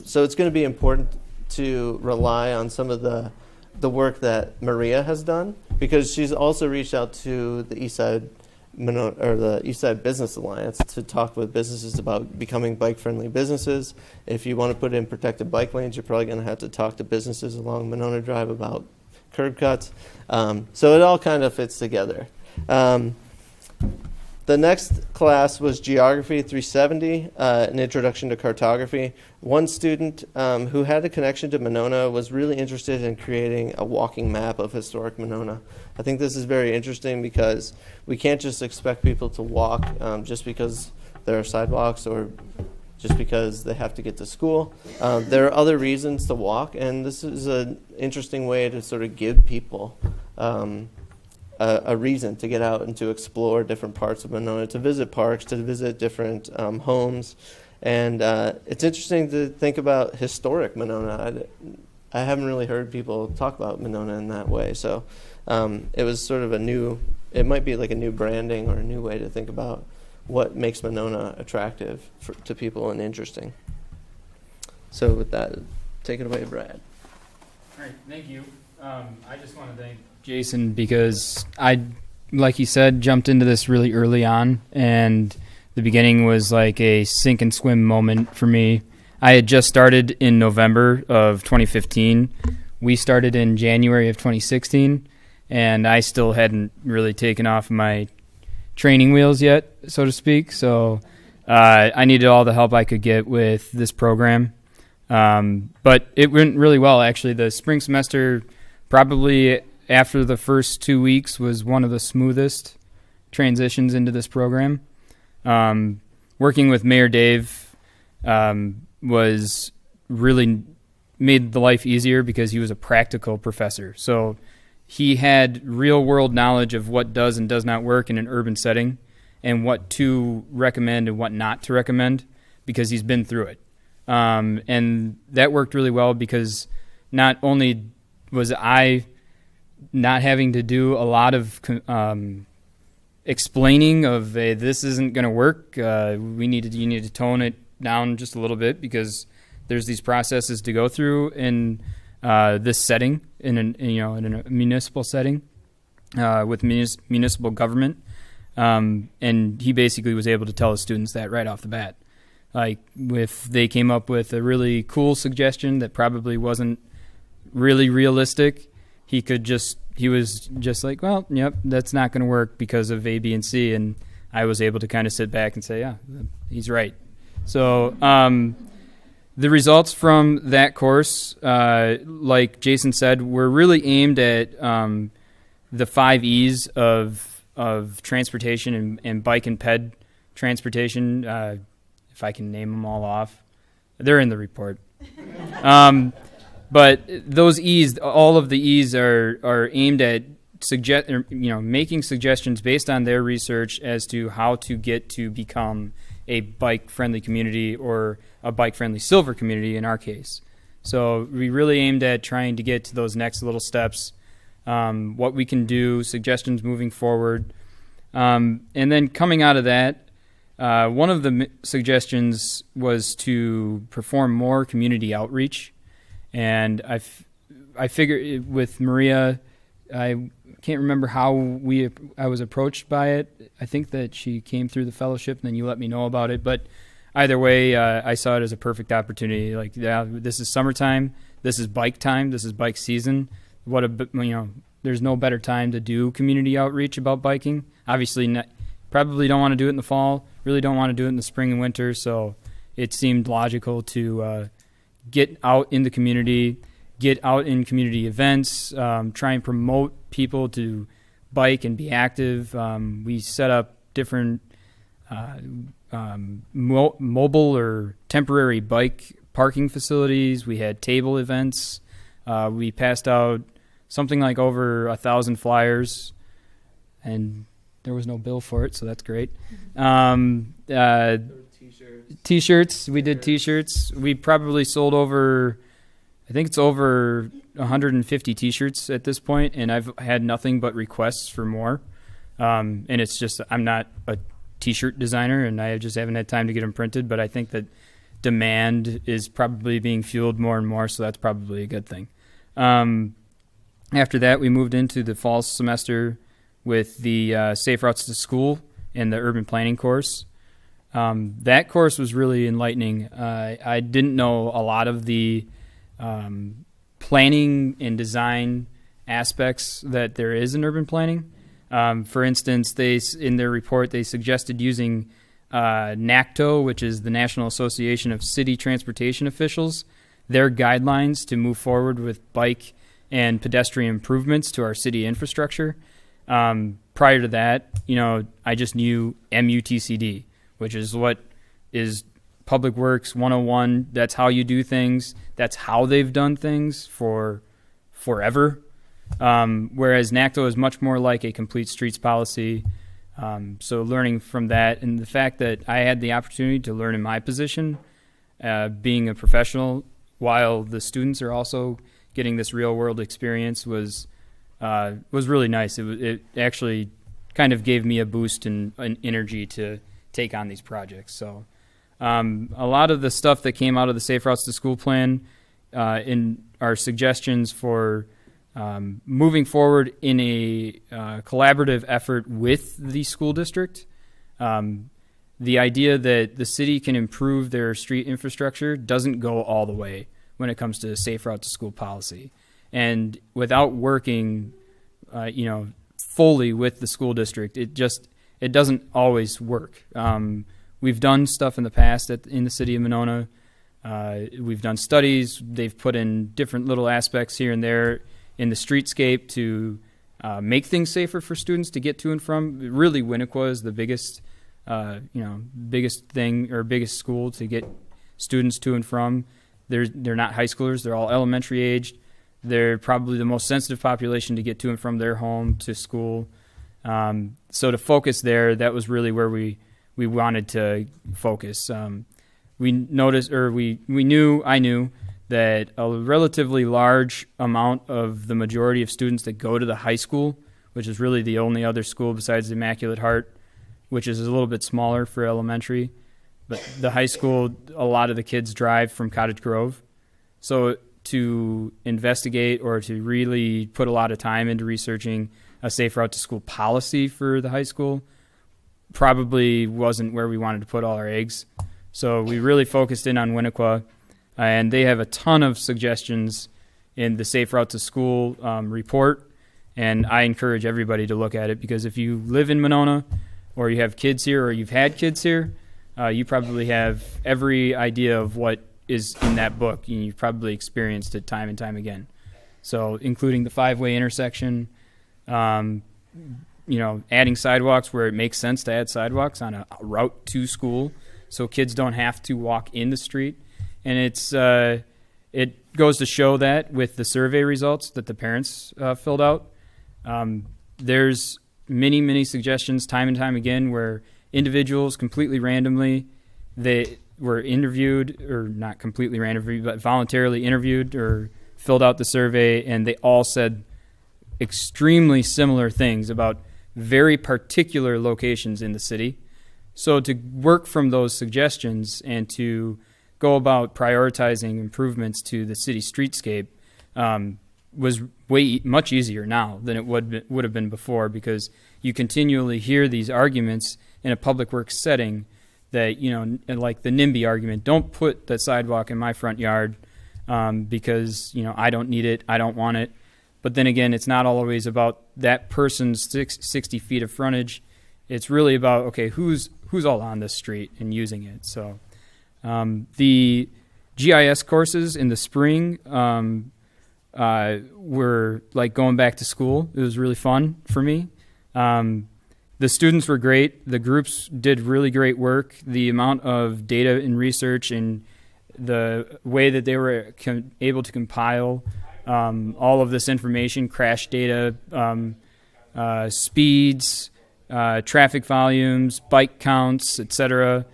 So it's going to be important to rely on some of the work that Maria has done, because she's also reached out to the Eastside Business Alliance to talk with businesses about becoming bike-friendly businesses. If you want to put in protected bike lanes, you're probably going to have to talk to businesses along Monona Drive about curb cuts. So it all kind of fits together. The next class was Geography 370, an introduction to cartography. One student who had a connection to Monona was really interested in creating a walking map of historic Monona. I think this is very interesting because we can't just expect people to walk just because there are sidewalks or just because they have to get to school. There are other reasons to walk, and this is an interesting way to sort of give people a reason to get out and to explore different parts of Monona, to visit parks, to visit different homes. And it's interesting to think about historic Monona. I haven't really heard people talk about Monona in that way. So it was sort of it might be like a new branding or a new way to think about what makes Monona attractive to people and interesting. So with that, take it away, Brad. All right, thank you. I just want to thank Jason because I, like you said, jumped into this really early on, and the beginning was like a sink and swim moment for me. I had just started in November of 2015. We started in January of 2016, and I still hadn't really taken off my training wheels yet, so to speak. So I needed all the help I could get with this program. But it went really well, actually. The spring semester, probably after the first 2 weeks, was one of the smoothest transitions into this program. Working with Mayor Dave was really made the life easier because he was a practical professor. So he had real-world knowledge of what does and does not work in an urban setting and what to recommend and what not to recommend because he's been through it. And that worked really well because not only was I not having to do a lot of explaining of this isn't going to work, you need to tone it down just a little bit because there's these processes to go through in this setting, in a municipal setting with municipal government. And he basically was able to tell his students that right off the bat. Like, if they came up with a really cool suggestion that probably wasn't really realistic, he was just like, well, yep, that's not going to work because of A, B, and C. And I was able to kind of sit back and say, yeah, he's right. So the results from that course, like Jason said, were really aimed at the 5 E's of transportation and bike and ped transportation. If I can name them all off, they're in the report. But those E's, all of the E's are aimed at making suggestions based on their research as to how to get to become a bike-friendly community or a bike-friendly silver community in our case. So we really aimed at trying to get to those next little steps, what we can do, suggestions moving forward. And then coming out of that, one of the suggestions was to perform more community outreach. And I figured with Maria, I can't remember how I was approached by it. I think that she came through the fellowship and then you let me know about it. But either way, I saw it as a perfect opportunity. Like, yeah, this is summertime. This is bike time. This is bike season. There's no better time to do community outreach about biking. Obviously, probably don't want to do it in the fall. Really don't want to do it in the spring and winter. So it seemed logical to get out in the community, get out in community events, try and promote people to bike and be active. We set up different mobile or temporary bike parking facilities. We had table events. We passed out something like over 1,000 flyers, and there was no bill for it, so that's great. T-shirts. We did T-shirts. We probably sold over 150 T-shirts at this point, and I've had nothing but requests for more. And it's just, I'm not a T-shirt designer, and I just haven't had time to get them printed, but I think that demand is probably being fueled more and more, so that's probably a good thing. After that, we moved into the fall semester with the Safe Routes to School and the Urban Planning course. That course was really enlightening. I didn't know a lot of the planning and design aspects that there is in urban planning. For instance, in their report, they suggested using NACTO, which is the National Association of City Transportation Officials, their guidelines to move forward with bike and pedestrian improvements to our city infrastructure. Prior to that, I just knew MUTCD, which is what is Public Works 101. That's how you do things. That's how they've done things for forever. Whereas NACTO is much more like a complete streets policy. So learning from that, and the fact that I had the opportunity to learn in my position, being a professional, while the students are also getting this real world experience was really nice. It actually kind of gave me a boost and an energy to take on these projects. So a lot of the stuff that came out of the Safe Routes to School plan in our suggestions for moving forward in a collaborative effort with the school district. The idea that the city can improve their street infrastructure doesn't go all the way when it comes to Safe Route to School policy. And without working, fully with the school district, it doesn't always work. We've done stuff in the past in the city of Monona. We've done studies. They've put in different little aspects here and there in the streetscape to make things safer for students to get to and from. Really, Winnequa is the biggest thing or biggest school to get students to and from. They're not high schoolers. They're all elementary aged. They're probably the most sensitive population to get to and from their home to school. So to focus there, that was really where we wanted to focus. I knew that a relatively large amount of the majority of students that go to the high school, which is really the only other school besides the Immaculate Heart, which is a little bit smaller for elementary, but the high school, a lot of the kids drive from Cottage Grove. So to investigate or to really put a lot of time into researching a Safe Route to School policy for the high school probably wasn't where we wanted to put all our eggs. So we really focused in on Winnequa, and they have a ton of suggestions in the Safe Route to School report, and I encourage everybody to look at it, because if you live in Monona or you have kids here or you've had kids here, you probably have every idea of what is in that book, and you've probably experienced it time and time again. So including the 5-way intersection, adding sidewalks where it makes sense to add sidewalks on a route to school so kids don't have to walk in the street. And it goes to show that with the survey results that the parents filled out. There's many suggestions time and time again where individuals completely randomly, they were interviewed, or not completely randomly, but voluntarily interviewed or filled out the survey, and they all said extremely similar things about very particular locations in the city. So to work from those suggestions and to go about prioritizing improvements to the city streetscape was much easier now than it would have been before, because you continually hear these arguments in a public works setting that, like the NIMBY argument, don't put the sidewalk in my front yard because, I don't need it, I don't want it. But then again, it's not always about that person's 60 feet of frontage. It's really about, okay, who's all on this street and using it. So the GIS courses in the spring were like going back to school. It was really fun for me. The students were great. The groups did really great work. The amount of data and research and the way that they were able to compile all of this information, crash data, speeds, traffic volumes, bike counts, etc.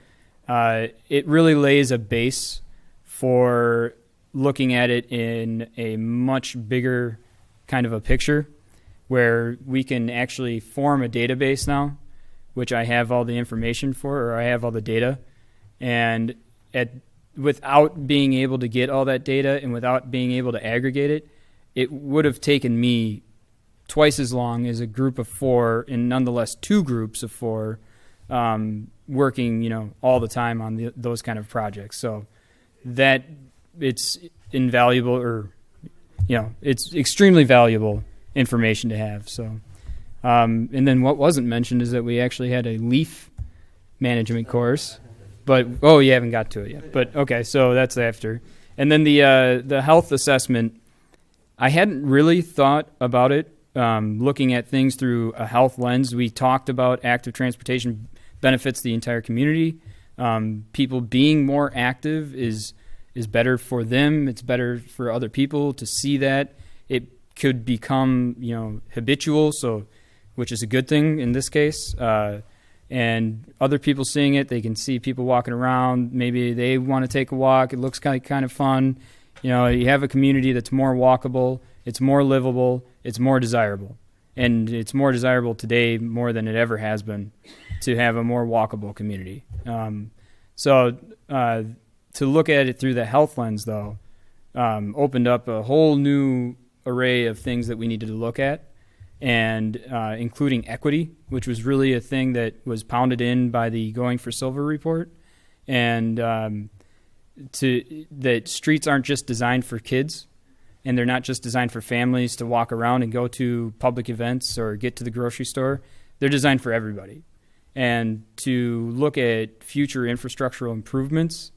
It really lays a base for looking at it in a much bigger kind of a picture, where we can actually form a database now, which I have all the information for, or I have all the data. And without being able to get all that data and without being able to aggregate it, it would have taken me twice as long as a group of 4, and nonetheless 2 groups of 4, working, all the time on those kind of projects. So that it's invaluable, or, it's extremely valuable information to have. So, and then what wasn't mentioned is that we actually had a leaf management course, but you haven't got to it yet. But okay, so that's after. And then the health assessment, I hadn't really thought about it. Looking at things through a health lens, we talked about active transportation benefits the entire community. People being more active is better for them. It's better for other people to see that. It could become, habitual, so which is a good thing in this case. And other people seeing it, they can see people walking around. Maybe they want to take a walk. It looks kind of fun. You have a community that's more walkable. It's more livable. It's more desirable. And it's more desirable today more than it ever has been to have a more walkable community. So to look at it through the health lens, though, opened up a whole new array of things that we needed to look at, and including equity, which was really a thing that was pounded in by the Going for Silver report, and that streets aren't just designed for kids, and they're not just designed for families to walk around and go to public events or get to the grocery store. They're designed for everybody. And to look at future infrastructural improvements,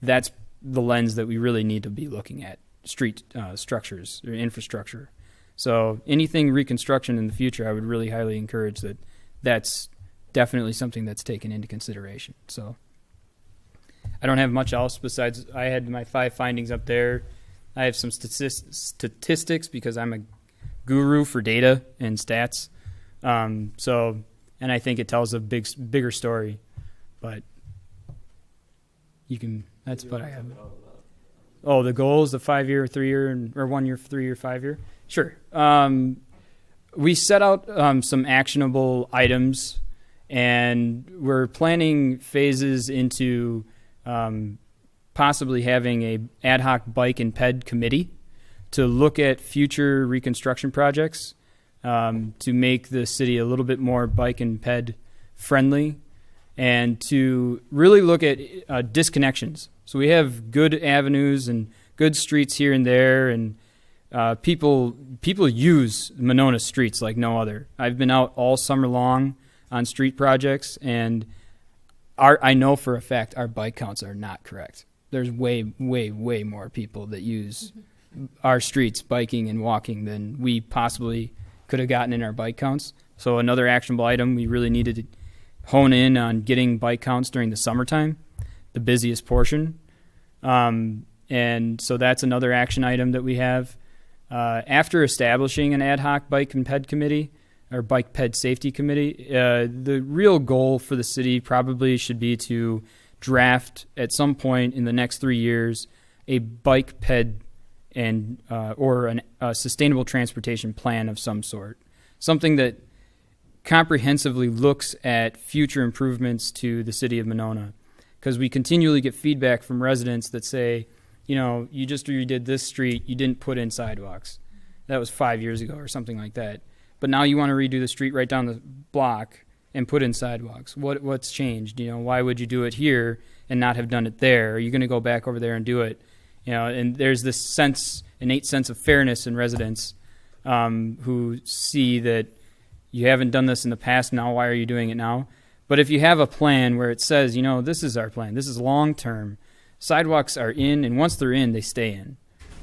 that's the lens that we really need to be looking at, street structures or infrastructure. So anything reconstruction in the future, I would really highly encourage that. That's definitely something that's taken into consideration. So I don't have much else besides I had my 5 findings up there. I have some statistics because I'm a guru for data and stats. And I think it tells a bigger story. But that's what I have. Oh, the goals, the 5-year, 3-year, or 1 year, 3-year, 5-year? Sure. We set out some actionable items, and we're planning phases into possibly having a ad hoc bike and ped committee to look at future reconstruction projects to make the city a little bit more bike and ped friendly, and to really look at disconnections. So we have good avenues and good streets here and there, and people use Monona streets like no other. I've been out all summer long on street projects, and I know for a fact our bike counts are not correct. There's way, way, way more people that use our streets biking and walking than we possibly could have gotten in our bike counts. So another actionable item, we really needed to hone in on getting bike counts during the summertime, the busiest portion. And so that's another action item that we have. After establishing an ad hoc bike and ped committee, or bike ped safety committee, the real goal for the city probably should be to draft at some point in the next 3 years a bike ped and or a sustainable transportation plan of some sort, something that comprehensively looks at future improvements to the city of Monona, because we continually get feedback from residents that say, you just redid this street, you didn't put in sidewalks. That was 5 years ago or something like that. But now you want to redo the street right down the block and put in sidewalks. What's changed? Why would you do it here and not have done it there? Are you going to go back over there and do it? And there's this innate sense of fairness in residents who see that you haven't done this in the past, now why are you doing it now? But if you have a plan where it says, this is our plan, this is long-term, sidewalks are in, and once they're in, they stay in.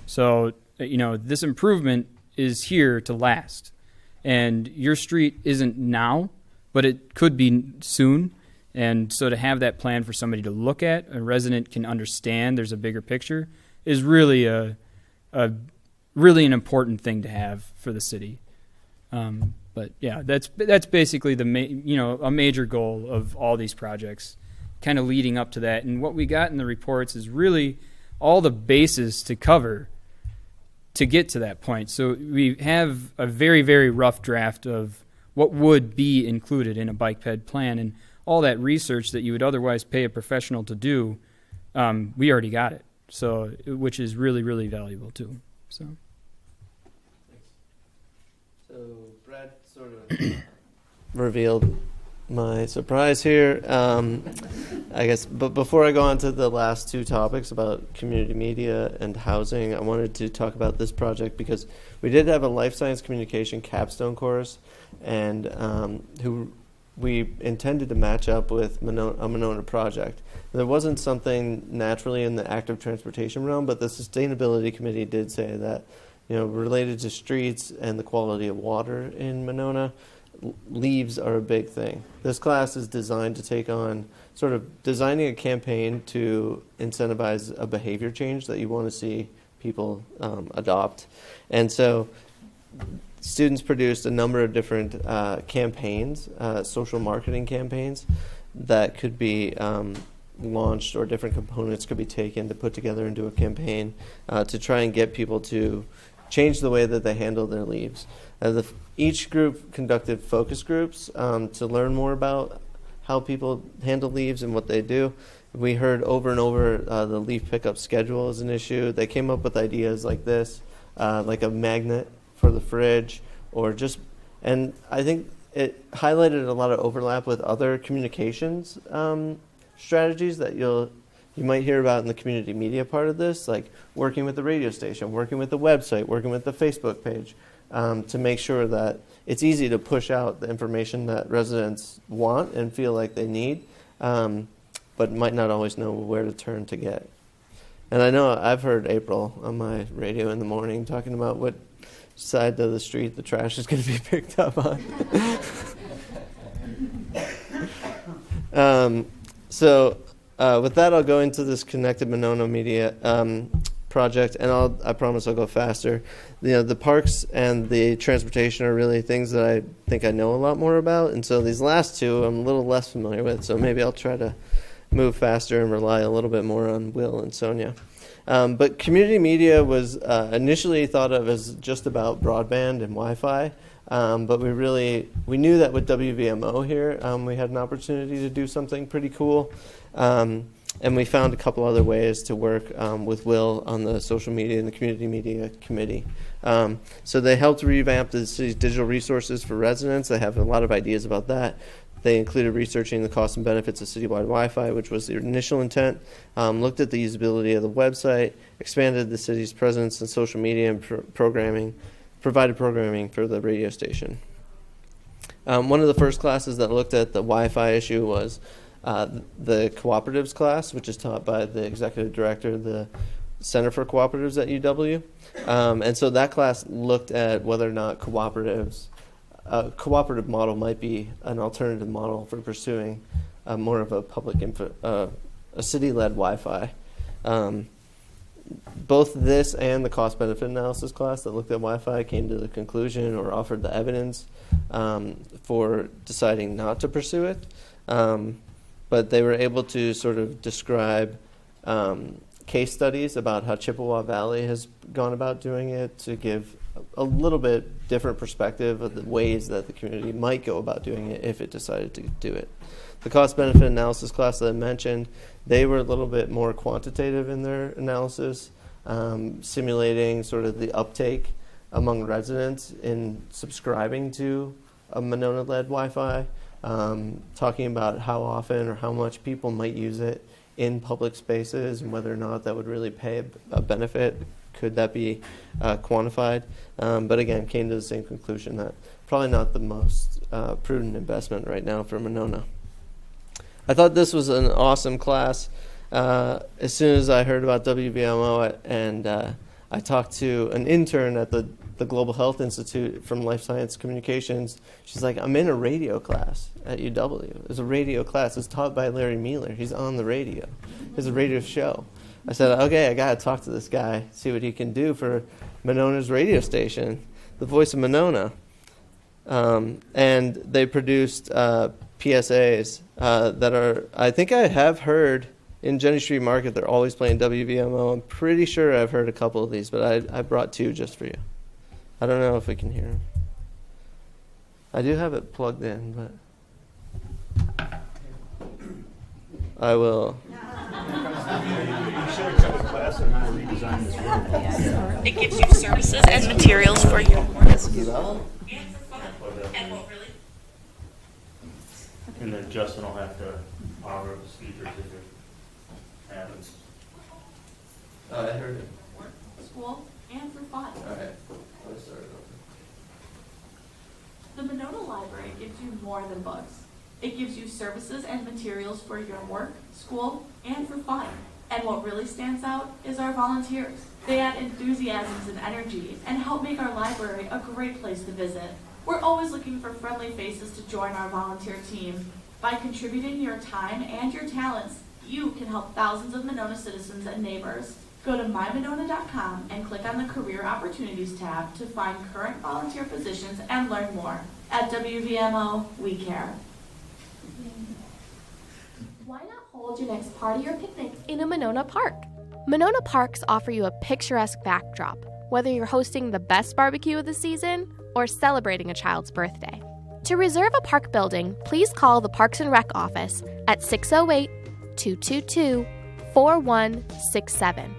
So, this improvement is here to last. And your street isn't now, but it could be soon. And so to have that plan for somebody to look at, a resident can understand there's a bigger picture, is really really an important thing to have for the city. But yeah, that's basically a major goal of all these projects, kind of leading up to that. And what we got in the reports is really all the bases to cover to get to that point. So we have a very, very rough draft of what would be included in a bike ped plan, and all that research that you would otherwise pay a professional to do, we already got it. So, which is really, really valuable too. So Brad sort of revealed my surprise here. I guess, but before I go on to the last two topics about community media and housing, I wanted to talk about this project because we did have a life science communication capstone course, and who we intended to match up with a Monona project. There wasn't something naturally in the active transportation realm, but the sustainability committee did say that, related to streets and the quality of water in Monona, leaves are a big thing. This class is designed to take on sort of designing a campaign to incentivize a behavior change that you want to see people adopt. And so students produced a number of different campaigns, social marketing campaigns that could be launched, or different components could be taken to put together into a campaign to try and get people to change the way that they handle their leaves. Each group conducted focus groups to learn more about how people handle leaves and what they do. We heard over and over the leaf pickup schedule is an issue. They came up with ideas like this, like a magnet for the fridge, and I think it highlighted a lot of overlap with other communications strategies that you might hear about in the community media part of this, like working with the radio station, working with the website, working with the Facebook page, to make sure that it's easy to push out the information that residents want and feel like they need, but might not always know where to turn to get. And I know I've heard April on my radio in the morning talking about what side of the street the trash is going to be picked up on. With that, I'll go into this Connected Monona Media project, and I promise I'll go faster. The parks and the transportation are really things that I think I know a lot more about, and so these last two I'm a little less familiar with, so maybe I'll try to move faster and rely a little bit more on Will and Sonia. But community media was initially thought of as just about broadband and Wi-Fi, but we knew that with WVMO here, we had an opportunity to do something pretty cool. And we found a couple other ways to work with Will on the social media and the community media committee. So they helped revamp the city's digital resources for residents. They have a lot of ideas about that. They included researching the costs and benefits of citywide Wi-Fi, which was the initial intent, looked at the usability of the website, expanded the city's presence in social media and provided programming for the radio station. One of the first classes that looked at the Wi-Fi issue was the cooperatives class, which is taught by the executive director of the Center for Cooperatives at UW. And so that class looked at whether or not a cooperative model might be an alternative model for pursuing more of a public a city-led Wi-Fi. Both this and the cost-benefit analysis class that looked at Wi-Fi came to the conclusion or offered the evidence for deciding not to pursue it. But they were able to sort of describe case studies about how Chippewa Valley has gone about doing it to give a little bit different perspective of the ways that the community might go about doing it if it decided to do it. The cost-benefit analysis class that I mentioned, they were a little bit more quantitative in their analysis, simulating sort of the uptake among residents in subscribing to a Monona-led Wi-Fi, talking about how often or how much people might use it in public spaces and whether or not that would really pay a benefit. Could that be quantified? But again, came to the same conclusion that probably not the most prudent investment right now for Monona. I thought this was an awesome class. As soon as I heard about WVMO and I talked to an intern at the Global Health Institute from Life Science Communications. She's like, I'm in a radio class at UW. It's a radio class. It's taught by Larry Mueller. He's on the radio. It's a radio show. I said, okay, I got to talk to this guy, see what he can do for Monona's radio station, the voice of Monona. And they produced PSAs that are, I think I have heard in Jenny Street Market, they're always playing WVMO. I'm pretty sure I've heard a couple of these, but I brought two just for you. I don't know if we can hear them. I do have it plugged in, but I will. It gives you services and materials for your work. And then Justin will have to power up the speakers if it happens. I heard it. Work, school, and for fun. All right. Let's start over. The Monona Library gives you more than books. It gives you services and materials for your work, school, and for fun. And what really stands out is our volunteers. They add enthusiasms and energy and help make our library a great place to visit. We're always looking for friendly faces to join our volunteer team. By contributing your time and your talents, you can help thousands of Monona citizens and neighbors. Go to mymonona.com and click on the Career Opportunities tab to find current volunteer positions and learn more. At WVMO, we care. Why not hold your next party or picnic in a Monona park? Monona parks offer you a picturesque backdrop, whether you're hosting the best barbecue of the season or celebrating a child's birthday. To reserve a park building, please call the Parks and Rec office at 608-222-4167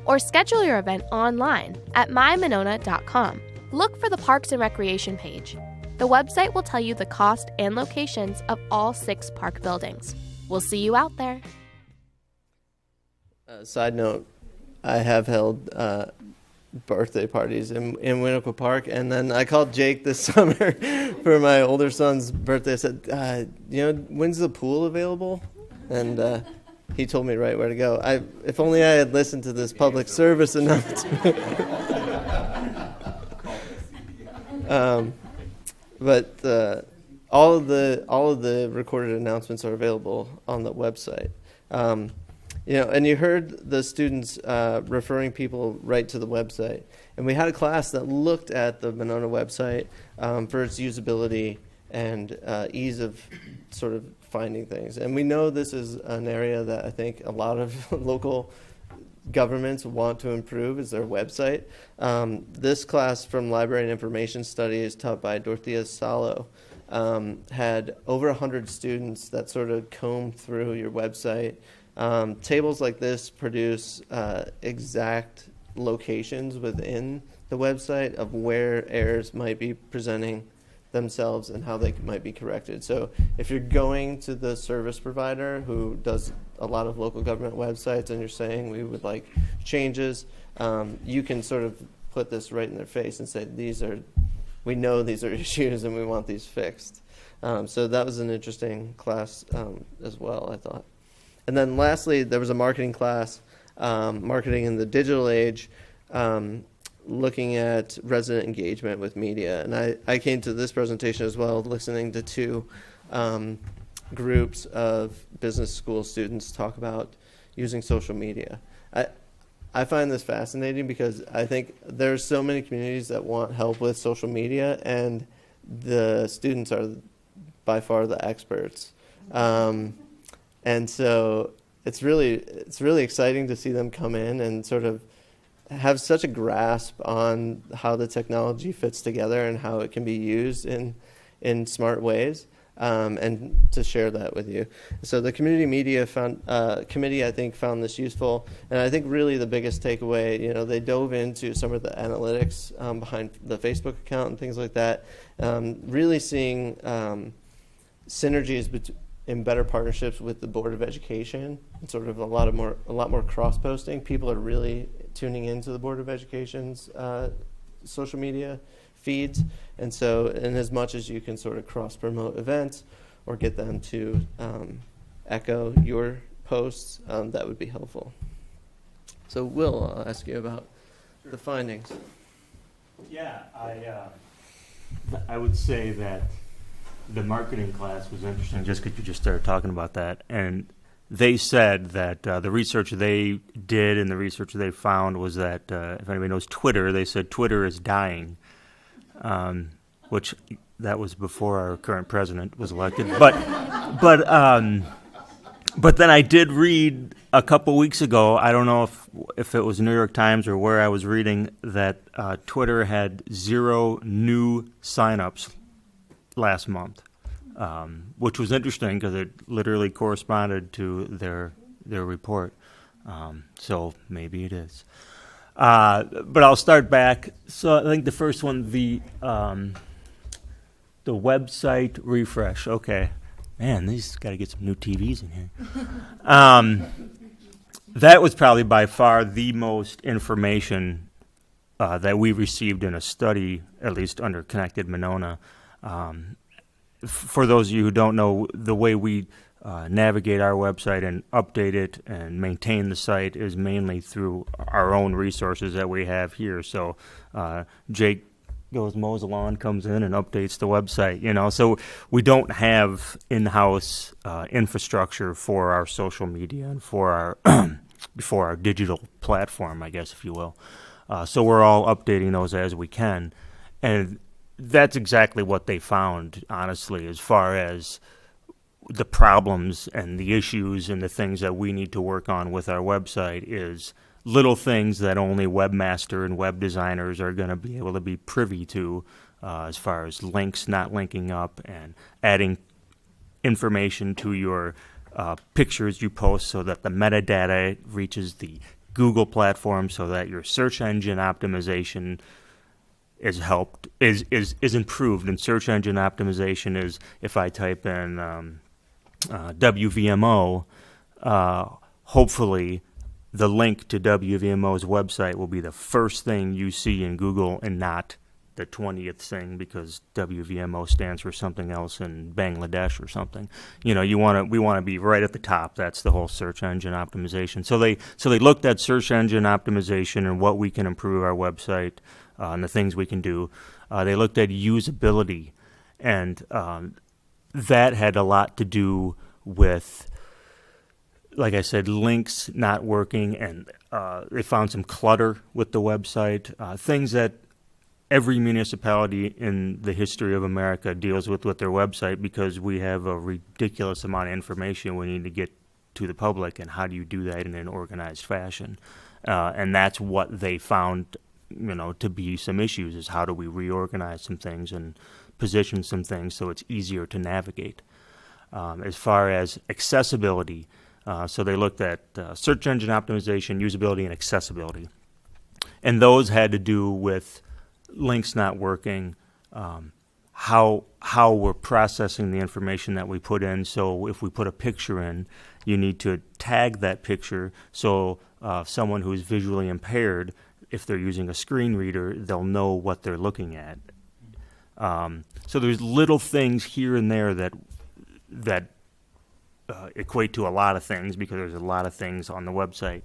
or schedule your event online at mymonona.com. Look for the Parks and Recreation page. The website will tell you the cost and locations of all 6 park buildings. We'll see you out there. Side note, I have held birthday parties in Winnequa Park, and then I called Jake this summer for my older son's birthday. I said, when's the pool available? And he told me right where to go. If only I had listened to this public service announcement. But all of the recorded announcements are available on the website. And you heard the students referring people right to the website. And we had a class that looked at the Monona website for its usability and ease of sort of finding things. And we know this is an area that I think a lot of local governments want to improve is their website. This class from Library and Information Studies, taught by Dorothea Salo, had over 100 students that sort of combed through your website. Tables like this produce exact locations within the website of where errors might be presenting themselves and how they might be corrected. So if you're going to the service provider who does a lot of local government websites and you're saying we would like changes, you can sort of put this right in their face and say we know these are issues and we want these fixed. So that was an interesting class as well, I thought. And then lastly, there was a marketing class, Marketing in the Digital Age, looking at resident engagement with media. And I came to this presentation as well, listening to 2 groups of business school students talk about using social media. I find this fascinating because I think there's so many communities that want help with social media, and the students are by far the experts. And so it's really exciting to see them come in and sort of have such a grasp on how the technology fits together and how it can be used in smart ways, and to share that with you. So the community media committee, I think, found this useful, and I think really the biggest takeaway, they dove into some of the analytics behind the Facebook account and things like that, really seeing synergies in better partnerships with the Board of Education, and sort of a lot more cross-posting. People are really tuning into the Board of Education's social media feeds, and so in as much as you can sort of cross-promote events or get them to echo your posts, that would be helpful. So Will, I'll ask you about the findings. Yeah, I would say that the marketing class was interesting just because you just started talking about that. And they said that the research they did and the research they found was that, if anybody knows Twitter, they said Twitter is dying, which that was before our current president was elected. But then I did read a couple weeks ago, I don't know if it was New York Times or where I was reading, that Twitter had 0 new signups last month, which was interesting because it literally corresponded to their report. So maybe it is. But I'll start back. So I think the first one, the website refresh. Okay. Man, these got to get some new TVs in here. That was probably by far the most information that we received in a study, at least under Connected Monona. For those of you who don't know, the way we navigate our website and update it and maintain the site is mainly through our own resources that we have here. So Jake goes, mows the lawn, comes in and updates the website, so we don't have in-house infrastructure for our social media and for our digital platform, I guess, if you will. So we're all updating those as we can. And that's exactly what they found, honestly, as far as the problems and the issues and the things that we need to work on with our website is little things that only webmaster and web designers are going to be able to be privy to, as far as links not linking up and adding information to your pictures you post so that the metadata reaches the Google platform so that your search engine optimization is improved. And search engine optimization is, if I type in WVMO, hopefully the link to WVMO's website will be the first thing you see in Google and not the 20th thing, because WVMO stands for something else in Bangladesh or something. We want to be right at the top. That's the whole search engine optimization. So they looked at search engine optimization and what we can improve our website and the things we can do. They looked at usability, and that had a lot to do with, like I said, links not working, and they found some clutter with the website, things that every municipality in the history of America deals with their website, because we have a ridiculous amount of information we need to get to the public, and how do you do that in an organized fashion? And that's what they found, to be some issues, is how do we reorganize some things and position some things so it's easier to navigate. As far as accessibility, so they looked at search engine optimization, usability, and accessibility. And those had to do with links not working, how we're processing the information that we put in. So if we put a picture in, you need to tag that picture so someone who's visually impaired, if they're using a screen reader, they'll know what they're looking at. So there's little things here and there that equate to a lot of things, because there's a lot of things on the website.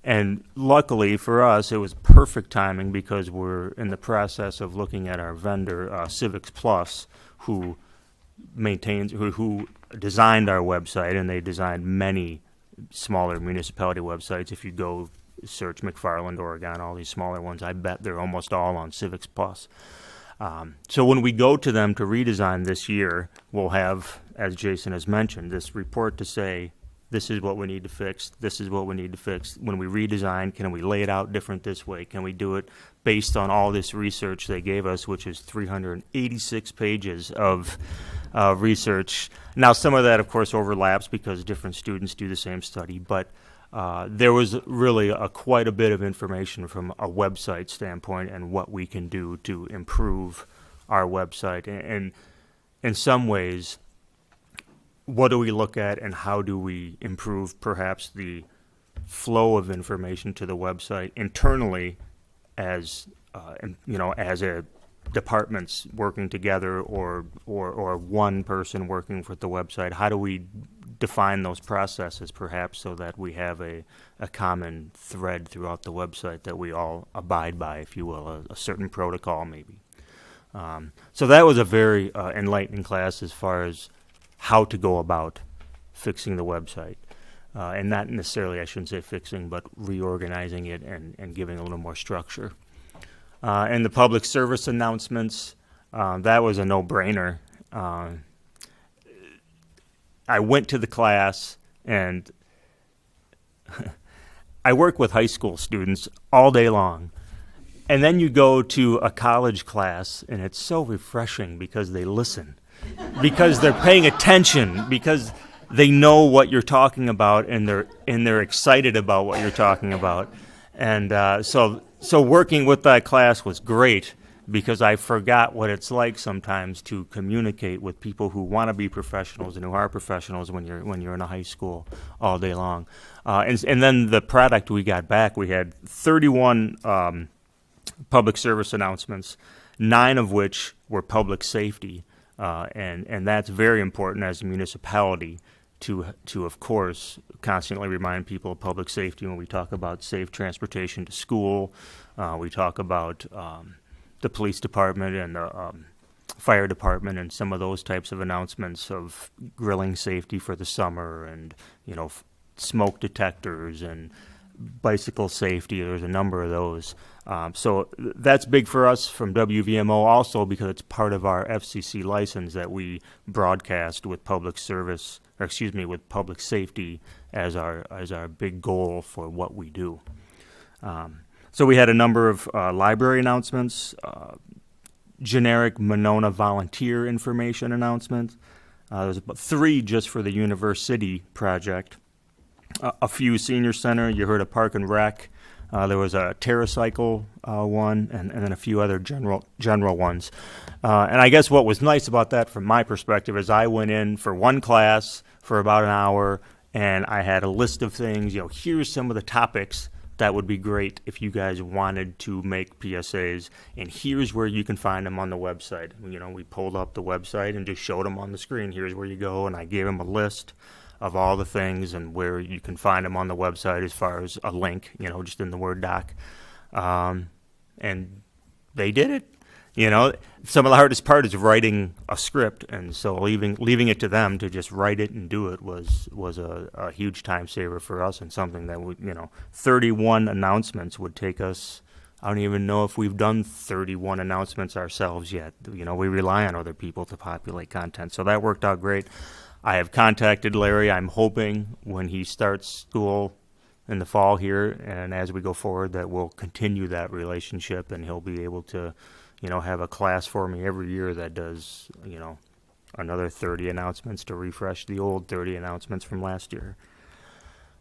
And luckily for us, it was perfect timing, because we're in the process of looking at our vendor, Civics Plus, who designed our website, and they designed many smaller municipality websites. If you go search McFarland, Oregon, all these smaller ones, I bet they're almost all on Civics Plus. So when we go to them to redesign this year, we'll have, as Jason has mentioned, this report to say, this is what we need to fix, this is what we need to fix. When we redesign, can we lay it out different this way? Can we do it based on all this research they gave us, which is 386 pages of research. Now, some of that, of course, overlaps because different students do the same study, but there was really quite a bit of information from a website standpoint and what we can do to improve our website. And in some ways, what do we look at, and how do we improve perhaps the flow of information to the website internally, as as a departments working together, or one person working with the website? How do we define those processes, perhaps, so that we have a common thread throughout the website that we all abide by, if you will, a certain protocol maybe. So that was a very enlightening class as far as how to go about fixing the website. And not necessarily, I shouldn't say fixing, but reorganizing it and giving a little more structure. And the public service announcements, that was a no-brainer. I went to the class, and I work with high school students all day long. And then you go to a college class, and it's so refreshing because they listen, because they're paying attention, because they know what you're talking about, and they're excited about what you're talking about. And so working with that class was great. because I forgot what it's like sometimes to communicate with people who want to be professionals and who are professionals when you're in a high school all day long. And then the product we got back, we had 31 public service announcements, 9 of which were public safety, and that's very important as a municipality to of course constantly remind people of public safety when we talk about safe transportation to school. We talk about the police department and the fire department and some of those types of announcements of grilling safety for the summer, and smoke detectors and bicycle safety. There's a number of those. So that's big for us from WVMO also, because it's part of our FCC license that we broadcast with public service, or excuse me, with public safety as our big goal for what we do. So we had a number of library announcements, generic Monona volunteer information announcements. There's about 3 just for the UniverCity project. A few senior center. You heard of Park and Rec. There was a TerraCycle one, and then a few other general ones. And I guess what was nice about that from my perspective is I went in for one class for about an hour, and I had a list of things. Here's some of the topics that would be great if you guys wanted to make PSAs, and here's where you can find them on the website. We pulled up the website and just showed them on the screen. Here's where you go, and I gave them a list of all the things and where you can find them on the website as far as a link, just in the Word doc. And they did it. Some of the hardest part is writing a script, and so leaving it to them to just write it and do it was a huge time saver for us, and something that would 31 announcements would take us. I don't even know if we've done 31 announcements ourselves yet. We rely on other people to populate content, so that worked out great. I have contacted Larry. I'm hoping when he starts school in the fall here, and as we go forward, that we'll continue that relationship, and he'll be able to have a class for me every year that does, another 30 announcements to refresh the old 30 announcements from last year.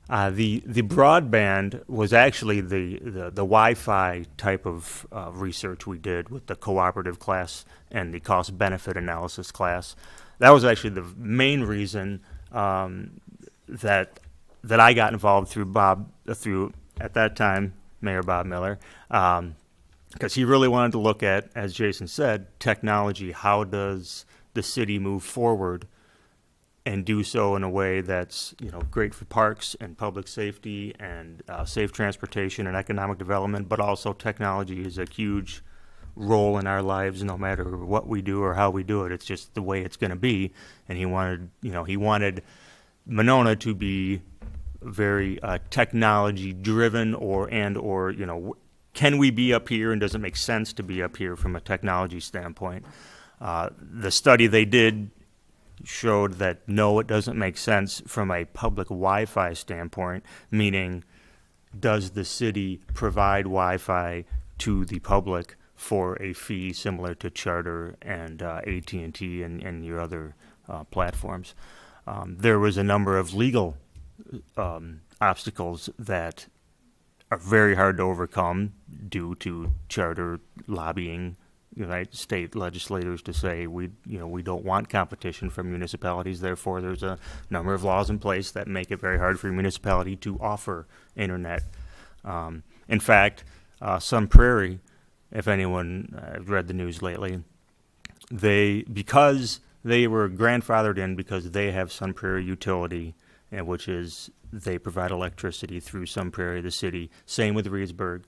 The broadband was actually the Wi-Fi type of research we did with the cooperative class and the cost-benefit analysis class. That was actually the main reason that I got involved through at that time Mayor Bob Miller. Because he really wanted to look at, as Jason said, technology. How does the city move forward and do so in a way that's great for parks and public safety and safe transportation and economic development, but also technology is a huge role in our lives no matter what we do or how we do it. It's just the way it's going to be. And he wanted Monona to be very technology driven, or can we be up here, and does it make sense to be up here from a technology standpoint? The study they did showed that no, it doesn't make sense from a public Wi-Fi standpoint, meaning does the city provide Wi-Fi to the public for a fee similar to Charter and AT&T and your other platforms? There was a number of legal obstacles that are very hard to overcome due to Charter lobbying United States legislators to say we don't want competition from municipalities. Therefore, there's a number of laws in place that make it very hard for a municipality to offer internet. In fact, Sun Prairie, if anyone read the news lately, because they were grandfathered in because they have Sun Prairie Utility, and which is they provide electricity through Sun Prairie, the city. Same with Reedsburg.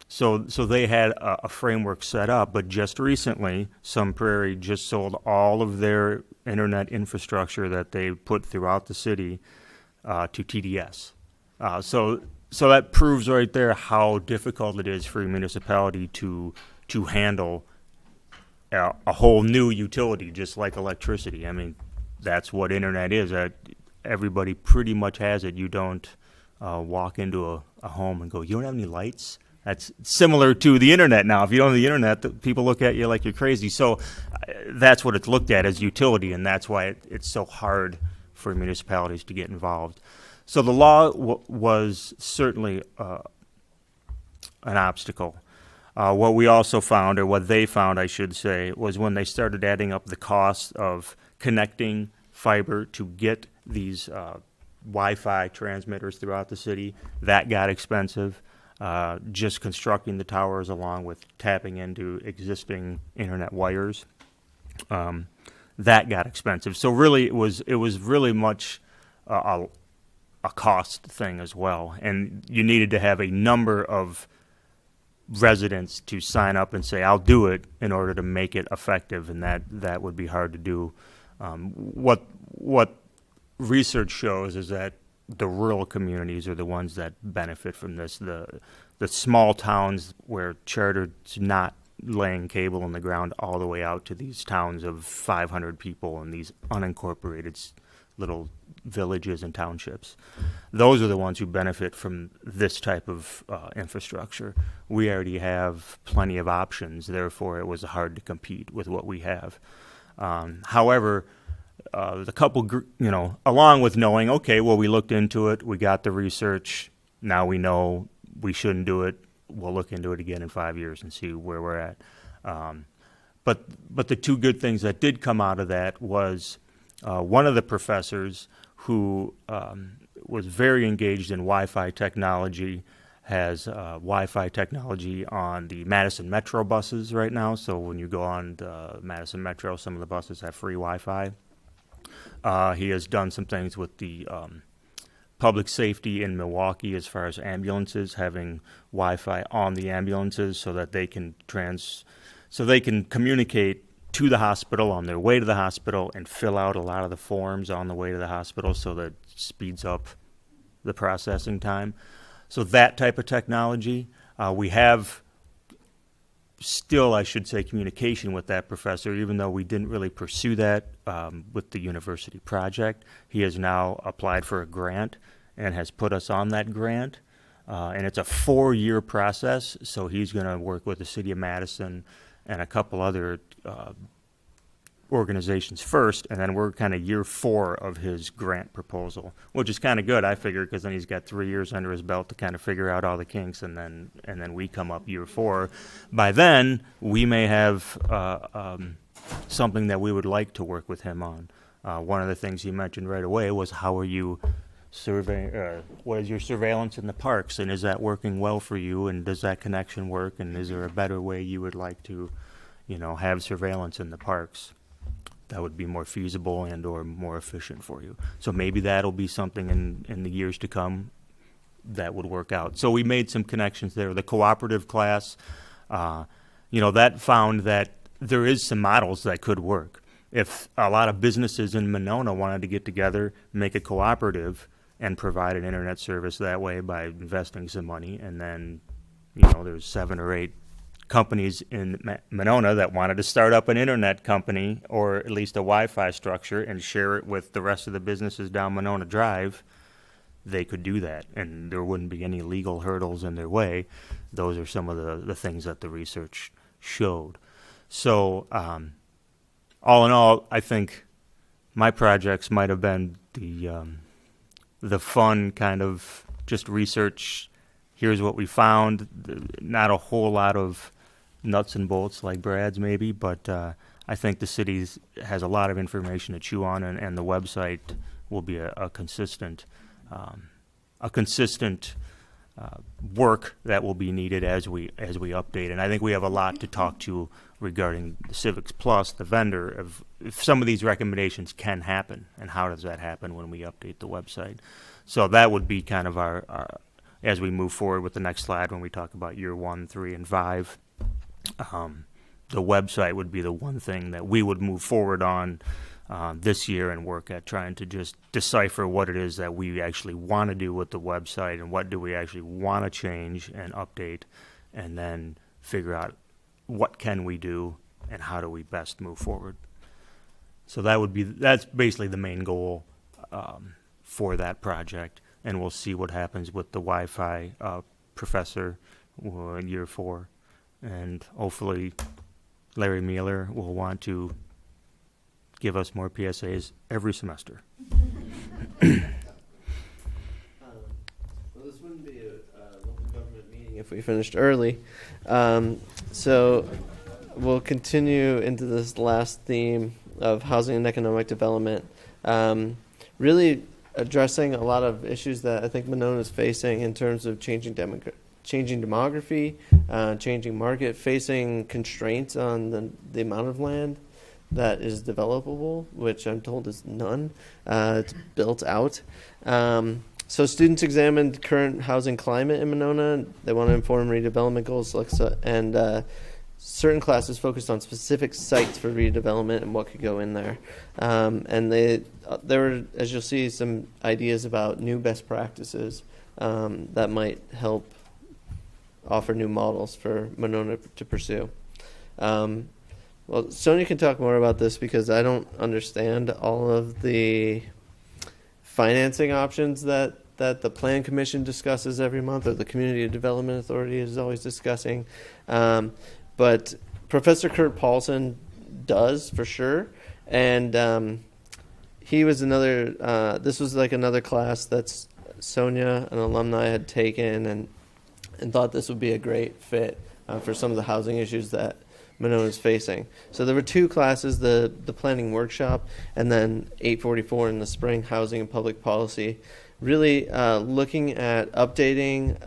So they had a framework set up, but just recently, Sun Prairie just sold all of their internet infrastructure that they put throughout the city to TDS. So that proves right there how difficult it is for a municipality to handle a whole new utility, just like electricity. I mean, that's what internet is. Everybody pretty much has it. You don't walk into a home and go, you don't have any lights? That's similar to the internet now. If you don't have the internet, people look at you like you're crazy. So that's what it's looked at as utility, and that's why it's so hard for municipalities to get involved. So the law was certainly an obstacle. What we also found, or what they found, I should say, was when they started adding up the cost of connecting fiber to get these Wi-Fi transmitters throughout the city, that got expensive. Just constructing the towers along with tapping into existing internet wires, that got expensive. So really, it was really much a cost thing as well, and you needed to have a number of residents to sign up and say, I'll do it, in order to make it effective, and that would be hard to do. What research shows is that the rural communities are the ones that benefit from this. The small towns where Charter's not laying cable in the ground all the way out to these towns of 500 people and these unincorporated little villages and townships. Those are the ones who benefit from this type of infrastructure. We already have plenty of options, therefore it was hard to compete with what we have. However, the couple, along with knowing, okay, well, we looked into it, we got the research, now we know we shouldn't do it, we'll look into it again in 5 years and see where we're at. But the two good things that did come out of that was one of the professors who was very engaged in Wi-Fi technology, has Wi-Fi technology on the Madison Metro buses right now. So when you go on the Madison Metro, some of the buses have free Wi-Fi. He has done some things with the public safety in Milwaukee as far as ambulances, having Wi-Fi on the ambulances so that they can communicate to the hospital on their way to the hospital and fill out a lot of the forms on the way to the hospital, so that speeds up the processing time. So that type of technology, we have still, I should say, communication with that professor, even though we didn't really pursue that with the UniverCity project. He has now applied for a grant and has put us on that grant. And it's a 4-year process, so he's going to work with the City of Madison and a couple other organizations first, and then we're kind of year 4 of his grant proposal, which is kind of good, I figure, because then he's got 3 years under his belt to kind of figure out all the kinks, and then we come up year 4. By then, we may have something that we would like to work with him on. One of the things he mentioned right away was, how are you surveying, what is your surveillance in the parks, and is that working well for you, and does that connection work, and is there a better way you would like to, have surveillance in the parks that would be more feasible and or more efficient for you? So maybe that'll be something in the years to come that would work out. So we made some connections there. The cooperative class, that found that there is some models that could work. If a lot of businesses in Monona wanted to get together, make a cooperative, and provide an internet service that way by investing some money, and then, there's 7 or 8 companies in Monona that wanted to start up an internet company, or at least a Wi-Fi structure, and share it with the rest of the businesses down Monona Drive, they could do that, and there wouldn't be any legal hurdles in their way. Those are some of the things that the research showed. So all in all, I think my projects might have been the fun kind of just research. Here's what we found. Not a whole lot of nuts and bolts like Brad's maybe, but I think the city has a lot of information to chew on, and the website will be a consistent work that will be needed as we update. And I think we have a lot to talk to regarding the Civics Plus, the vendor, of if some of these recommendations can happen, and how does that happen when we update the website. So that would be kind of our as we move forward with the next slide, when we talk about year 1, 3, and 5. The website would be the one thing that we would move forward on this year and work at, trying to just decipher what it is that we actually want to do with the website, and what do we actually want to change and update, and then figure out what can we do and how do we best move forward. So that's basically the main goal for that project, and we'll see what happens with the Wi-Fi professor in year 4, and hopefully Larry Mueller will want to give us more PSAs every semester. Well, this wouldn't be a local government meeting if we finished early. So we'll continue into this last theme of housing and economic development, really addressing a lot of issues that I think Monona is facing in terms of changing demography, changing market, facing constraints on the amount of land that is developable, which I'm told is none. It's built out. So students examined current housing climate in Monona. They want to inform redevelopment goals, and certain classes focused on specific sites for redevelopment and what could go in there. And there were, as you'll see, some ideas about new best practices that might help offer new models for Monona to pursue. Well, Sonia can talk more about this because I don't understand all of the financing options that the Plan Commission discusses every month, or the Community Development Authority is always discussing. But Professor Kurt Paulson does, for sure. And he was this was like another class that's Sonia, an alumni, had taken and thought this would be a great fit for some of the housing issues that Monona is facing. So there were two classes, the planning workshop and then 844 in the spring, housing and public policy, really looking at updating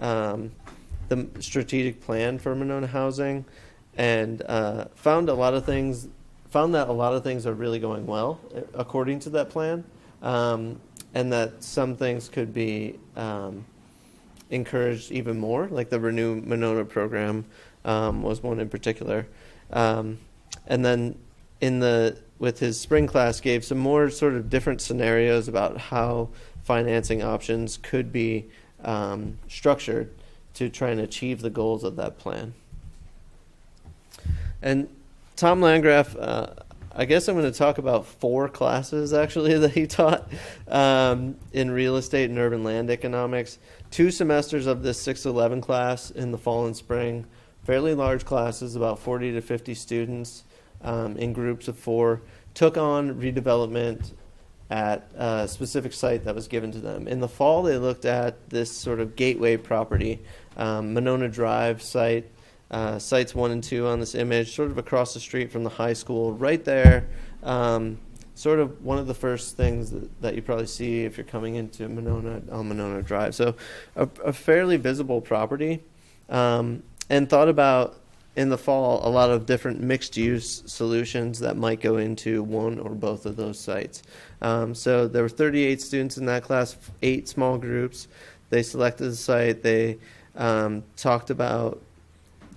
the strategic plan for Monona housing, and found that a lot of things are really going well according to that plan, and that some things could be encouraged even more, like the Renew Monona program was one in particular. And then with his spring class gave some more sort of different scenarios about how financing options could be structured to try and achieve the goals of that plan. And Tom Landgraf, I guess I'm going to talk about 4 classes actually that he taught in real estate and urban land economics. 2 semesters of this 611 class in the fall and spring. Fairly large classes, about 40 to 50 students in groups of 4, took on redevelopment at a specific site that was given to them. In the fall, they looked at this sort of gateway property, Monona Drive site, sites 1 and 2 on this image, sort of across the street from the high school, right there. Sort of one of the first things that you probably see if you're coming into Monona on Monona Drive. So a fairly visible property. And thought about, in the fall, a lot of different mixed-use solutions that might go into one or both of those sites. So there were 38 students in that class, 8 small groups. They selected the site. They talked about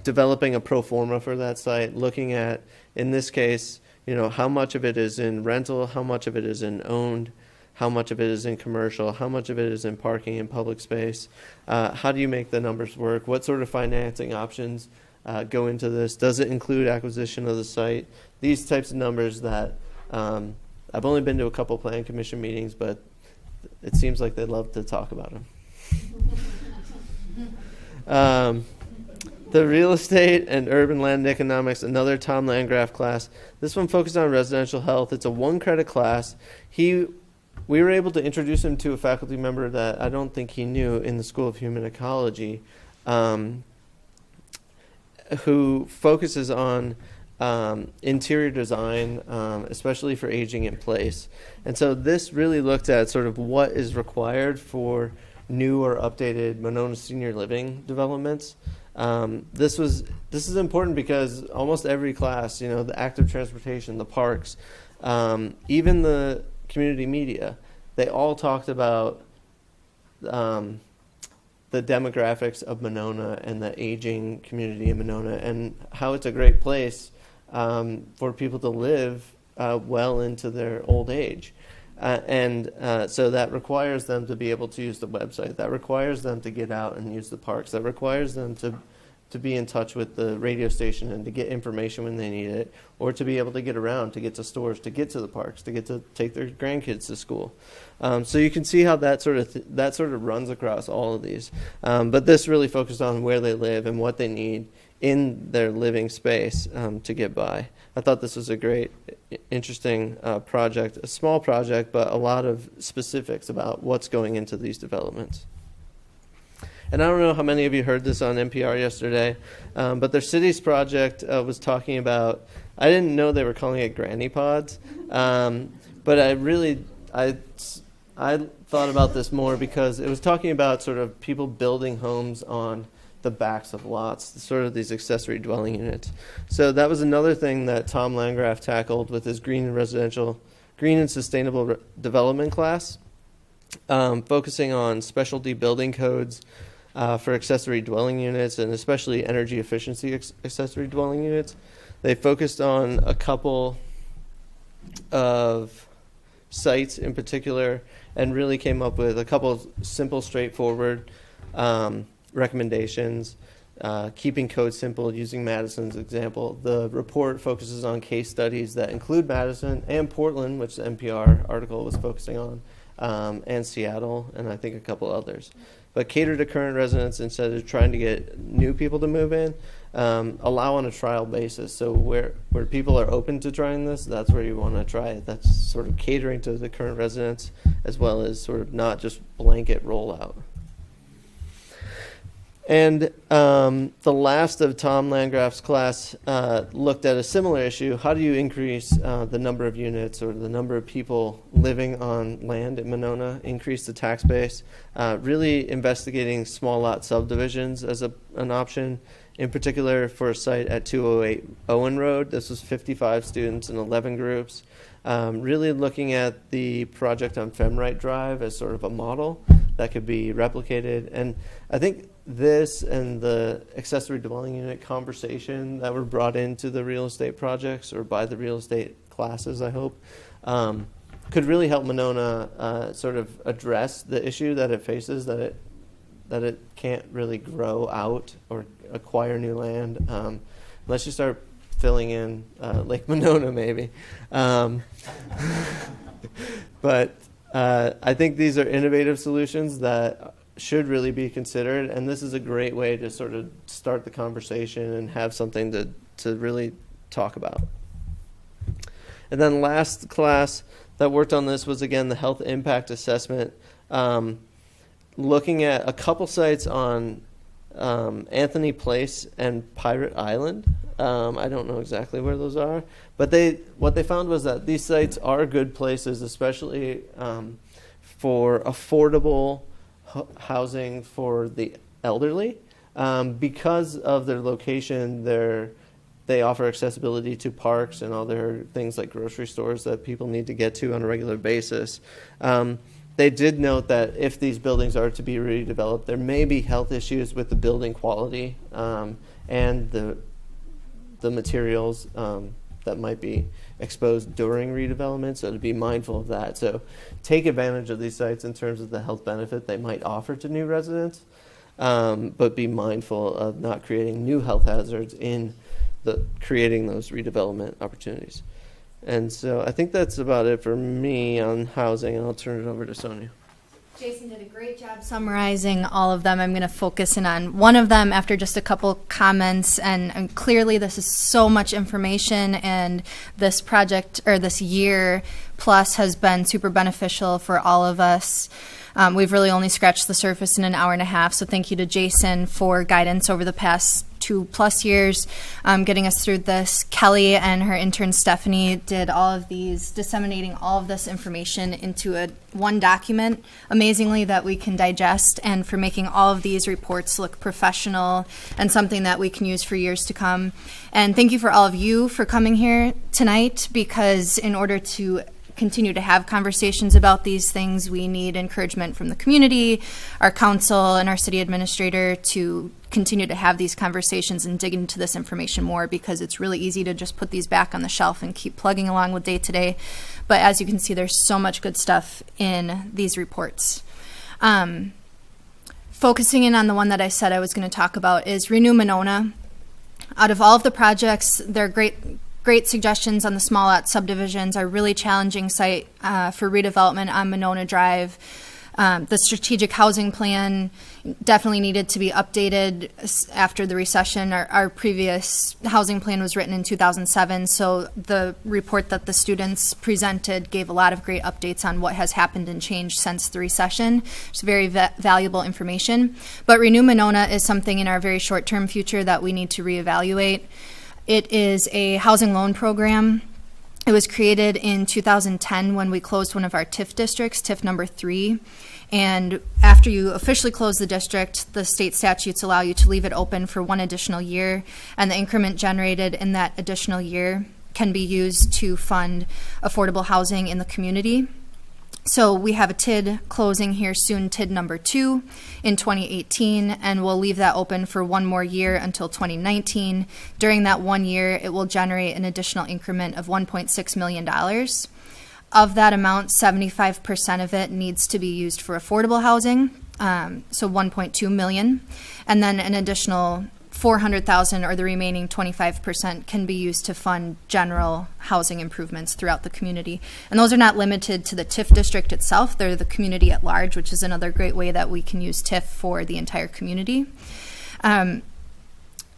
developing a pro forma for that site, looking at, in this case, how much of it is in rental, how much of it is in owned, how much of it is in commercial, how much of it is in parking and public space. How do you make the numbers work? What sort of financing options go into this? Does it include acquisition of the site? These types of numbers that I've only been to a couple Plan Commission meetings, but it seems like they'd love to talk about them. The real estate and urban land economics, another Tom Landgraf class. This one focused on residential health. It's a 1-credit class. We were able to introduce him to a faculty member that I don't think he knew in the School of Human Ecology, who focuses on interior design, especially for aging in place. And so this really looked at sort of what is required for new or updated Monona senior living developments. This is important because almost every class, the active transportation, the parks, even the community media, they all talked about the demographics of Monona and the aging community in Monona and how it's a great place for people to live well into their old age. So that requires them to be able to use the website. That requires them to get out and use the parks. That requires them to be in touch with the radio station and to get information when they need it, or to be able to get around, to get to stores, to get to the parks, to get to take their grandkids to school. So you can see how that sort of runs across all of these. But this really focused on where they live and what they need in their living space to get by. I thought this was a great, interesting project, a small project, but a lot of specifics about what's going into these developments. And I don't know how many of you heard this on NPR yesterday, but their cities project was talking about, I didn't know they were calling it granny pods, but I thought about this more because it was talking about sort of people building homes on the backs of lots, sort of these accessory dwelling units. So that was another thing that Tom Landgraf tackled with his green and sustainable development class, focusing on specialty building codes for accessory dwelling units and especially energy efficiency accessory dwelling units. They focused on a couple of sites in particular and really came up with a couple of simple, straightforward recommendations, keeping code simple using Madison's example. The report focuses on case studies that include Madison and Portland, which the NPR article was focusing on, and Seattle, and I think a couple others. But cater to current residents instead of trying to get new people to move in. Allow on a trial basis. So where people are open to trying this, that's where you want to try it. That's sort of catering to the current residents as well as sort of not just blanket rollout. And the last of Tom Landgraf's class looked at a similar issue. How do you increase the number of units or the number of people living on land in Monona, increase the tax base, really investigating small lot subdivisions as an option, in particular for a site at 208 Owen Road. This was 55 students in 11 groups. Really looking at the project on Femrite Drive as sort of a model that could be replicated. And I think this and the accessory dwelling unit conversation that were brought into the real estate projects or by the real estate classes, I hope, could really help Monona sort of address the issue that it faces, that it can't really grow out or acquire new land unless you start filling in Lake Monona maybe. But I think these are innovative solutions that should really be considered, and this is a great way to sort of start the conversation and have something to really talk about. And then last class that worked on this was, again, the health impact assessment, looking at a couple sites on Anthony Place and Pirate Island. I don't know exactly where those are, but what they found was that these sites are good places, especially for affordable housing for the elderly. Because of their location, they offer accessibility to parks and other things like grocery stores that people need to get to on a regular basis. They did note that if these buildings are to be redeveloped, there may be health issues with the building quality and the materials that might be exposed during redevelopment, so to be mindful of that. So take advantage of these sites in terms of the health benefit they might offer to new residents, but be mindful of not creating new health hazards in creating those redevelopment opportunities. And so I think that's about it for me on housing, and I'll turn it over to Sonia. Jason did a great job summarizing all of them. I'm going to focus in on one of them after just a couple comments. And clearly this is so much information, and this project, or this year plus, has been super beneficial for all of us. We've really only scratched the surface in an hour and a half, so thank you to Jason for guidance over the past 2+ years, getting us through this. Kelly and her intern Stephanie did all of these, disseminating all of this information into one document, amazingly, that we can digest, and for making all of these reports look professional and something that we can use for years to come. And thank you for all of you for coming here tonight, because in order to continue to have conversations about these things, we need encouragement from the community, our council, and our city administrator to continue to have these conversations and dig into this information more, because it's really easy to just put these back on the shelf and keep plugging along with day to day. But as you can see, there's so much good stuff in these reports. Focusing in on the one that I said I was going to talk about is Renew Monona. Out of all of the projects, they're great suggestions on the small lot subdivisions, are really challenging site for redevelopment on Monona Drive. The strategic housing plan definitely needed to be updated after the recession. Our previous housing plan was written in 2007, so the report that the students presented gave a lot of great updates on what has happened and changed since the recession. It's very valuable information. But Renew Monona is something in our very short-term future that we need to reevaluate. It is a housing loan program. It was created in 2010 when we closed one of our TIF districts, TIF number 3. And after you officially close the district, the state statutes allow you to leave it open for 1 additional year, and the increment generated in that additional year can be used to fund affordable housing in the community. So we have a TID closing here soon, TID number 2 in 2018, and we'll leave that open for 1 more year until 2019. During that 1 year, it will generate an additional increment of $1.6 million. Of that amount, 75% of it needs to be used for affordable housing, so $1.2 million, and then an additional $400,000, or the remaining 25%, can be used to fund general housing improvements throughout the community. And those are not limited to the TIF district itself; they're the community at large, which is another great way that we can use TIF for the entire community.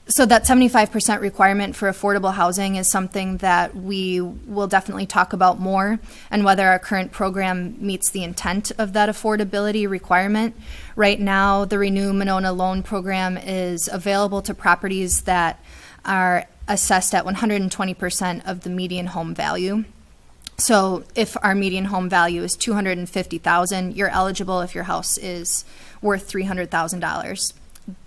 So that 75% requirement for affordable housing is something that we will definitely talk about more, and whether our current program meets the intent of that affordability requirement. Right now, the Renew Monona loan program is available to properties that are assessed at 120% of the median home value. So if our median home value is $250,000, you're eligible if your house is worth $300,000.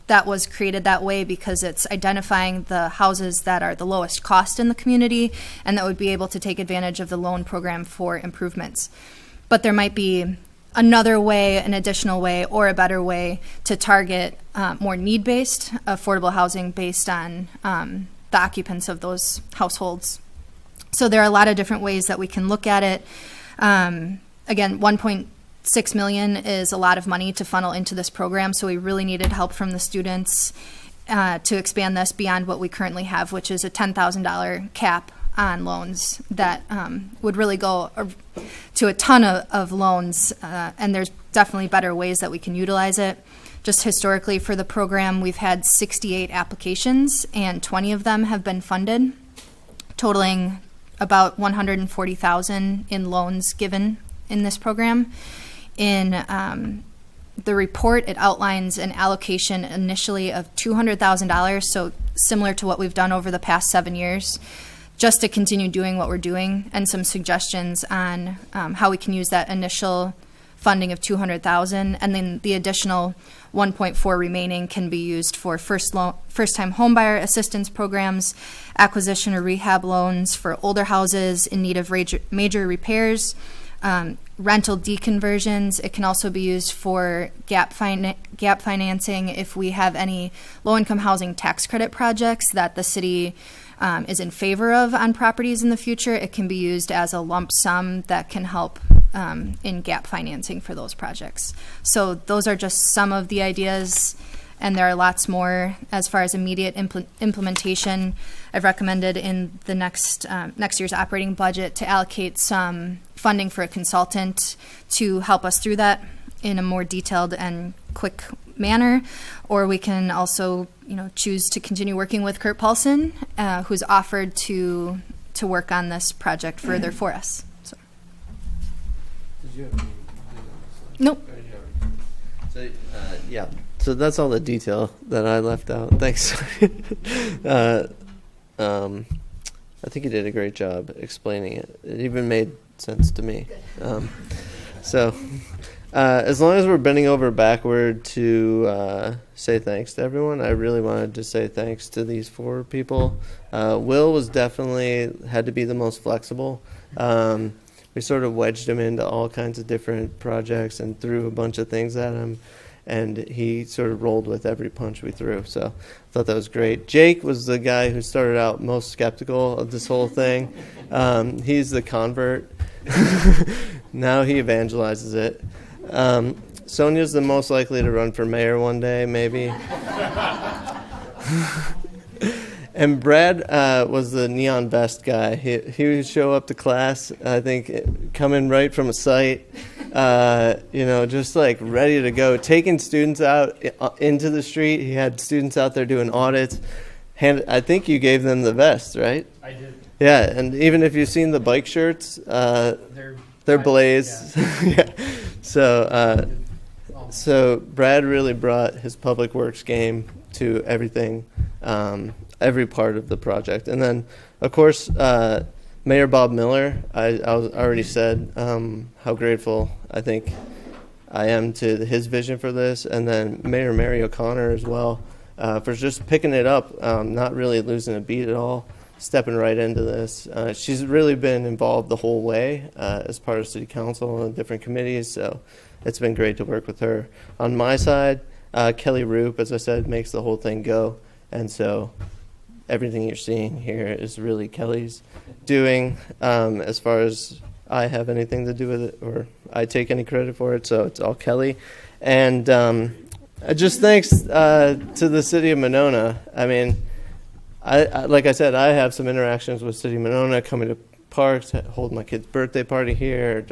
That was created that way because it's identifying the houses that are the lowest cost in the community and that would be able to take advantage of the loan program for improvements. But there might be another way, an additional way, or a better way to target more need-based affordable housing based on the occupants of those households. So there are a lot of different ways that we can look at it. Again, $1.6 million is a lot of money to funnel into this program, so we really needed help from the students to expand this beyond what we currently have, which is a $10,000 cap on loans that would really go to a ton of loans, and there's definitely better ways that we can utilize it. Just historically for the program, we've had 68 applications, and 20 of them have been funded, totaling about $140,000 in loans given in this program. In the report, it outlines an allocation initially of $200,000, so similar to what we've done over the past 7 years, just to continue doing what we're doing, and some suggestions on how we can use that initial funding of $200,000, and then the additional 1.4 remaining can be used for first-time homebuyer assistance programs, acquisition or rehab loans for older houses in need of major repairs, rental deconversions. It can also be used for gap financing if we have any low-income housing tax credit projects that the city is in favor of on properties in the future. It can be used as a lump sum that can help in gap financing for those projects. So those are just some of the ideas, and there are lots more as far as immediate implementation. I've recommended in the next year's operating budget to allocate some funding for a consultant to help us through that in a more detailed and quick manner, or we can also, choose to continue working with Kurt Paulson, who's offered to work on this project further for us. So. Did you have any? Nope. So yeah, so that's all the detail that I left out. Thanks. I think you did a great job explaining it. It even made sense to me. So as long as we're bending over backward to say thanks to everyone, I really wanted to say thanks to these 4 people. Will was definitely had to be the most flexible. We sort of wedged him into all kinds of different projects and threw a bunch of things at him, and he sort of rolled with every punch we threw. So I thought that was great. Jake was the guy who started out most skeptical of this whole thing. He's the convert. Now he evangelizes it. Sonia's the most likely to run for mayor one day, maybe. And Brad was the neon vest guy. He would show up to class, I think, coming right from a site, just like ready to go, taking students out into the street. He had students out there doing audits. I think you gave them the vest, right? I did. Yeah, and even if you've seen the bike shirts, they're Blaze. Yeah. So Brad really brought his public works game to everything, every part of the project. And then, of course, Mayor Bob Miller, I already said how grateful I think I am to his vision for this. And then Mayor Mary O'Connor as well, for just picking it up, not really losing a beat at all, stepping right into this. She's really been involved the whole way as part of city council and different committees, so it's been great to work with her. On my side, Kelly Roop, as I said, makes the whole thing go, and so everything you're seeing here is really Kelly's doing. As far as I have anything to do with it or I take any credit for it, so it's all Kelly. And just thanks to the city of Monona. I mean, I like I said, I have some interactions with City of Monona, coming to parks, hold my kid's birthday party here,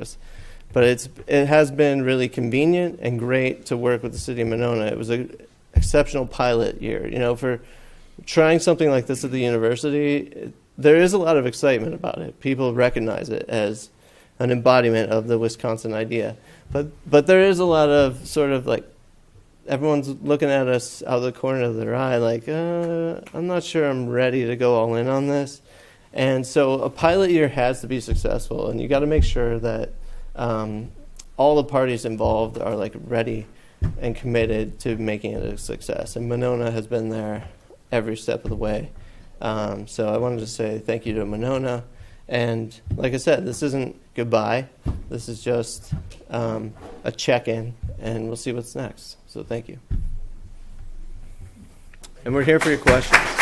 but it has been really convenient and great to work with the City of Monona. It was an exceptional pilot year, for trying something like this at the university. There is a lot of excitement about it. People recognize it as an embodiment of the Wisconsin idea, but there is a lot of sort of like, everyone's looking at us out of the corner of their eye like, I'm not sure I'm ready to go all in on this. And so a pilot year has to be successful, and you got to make sure that all the parties involved are like ready and committed to making it a success. And Monona has been there every step of the way. So I wanted to say thank you to Monona. And like I said, this isn't goodbye. This is just a check-in, and we'll see what's next. So thank you. And we're here for your questions.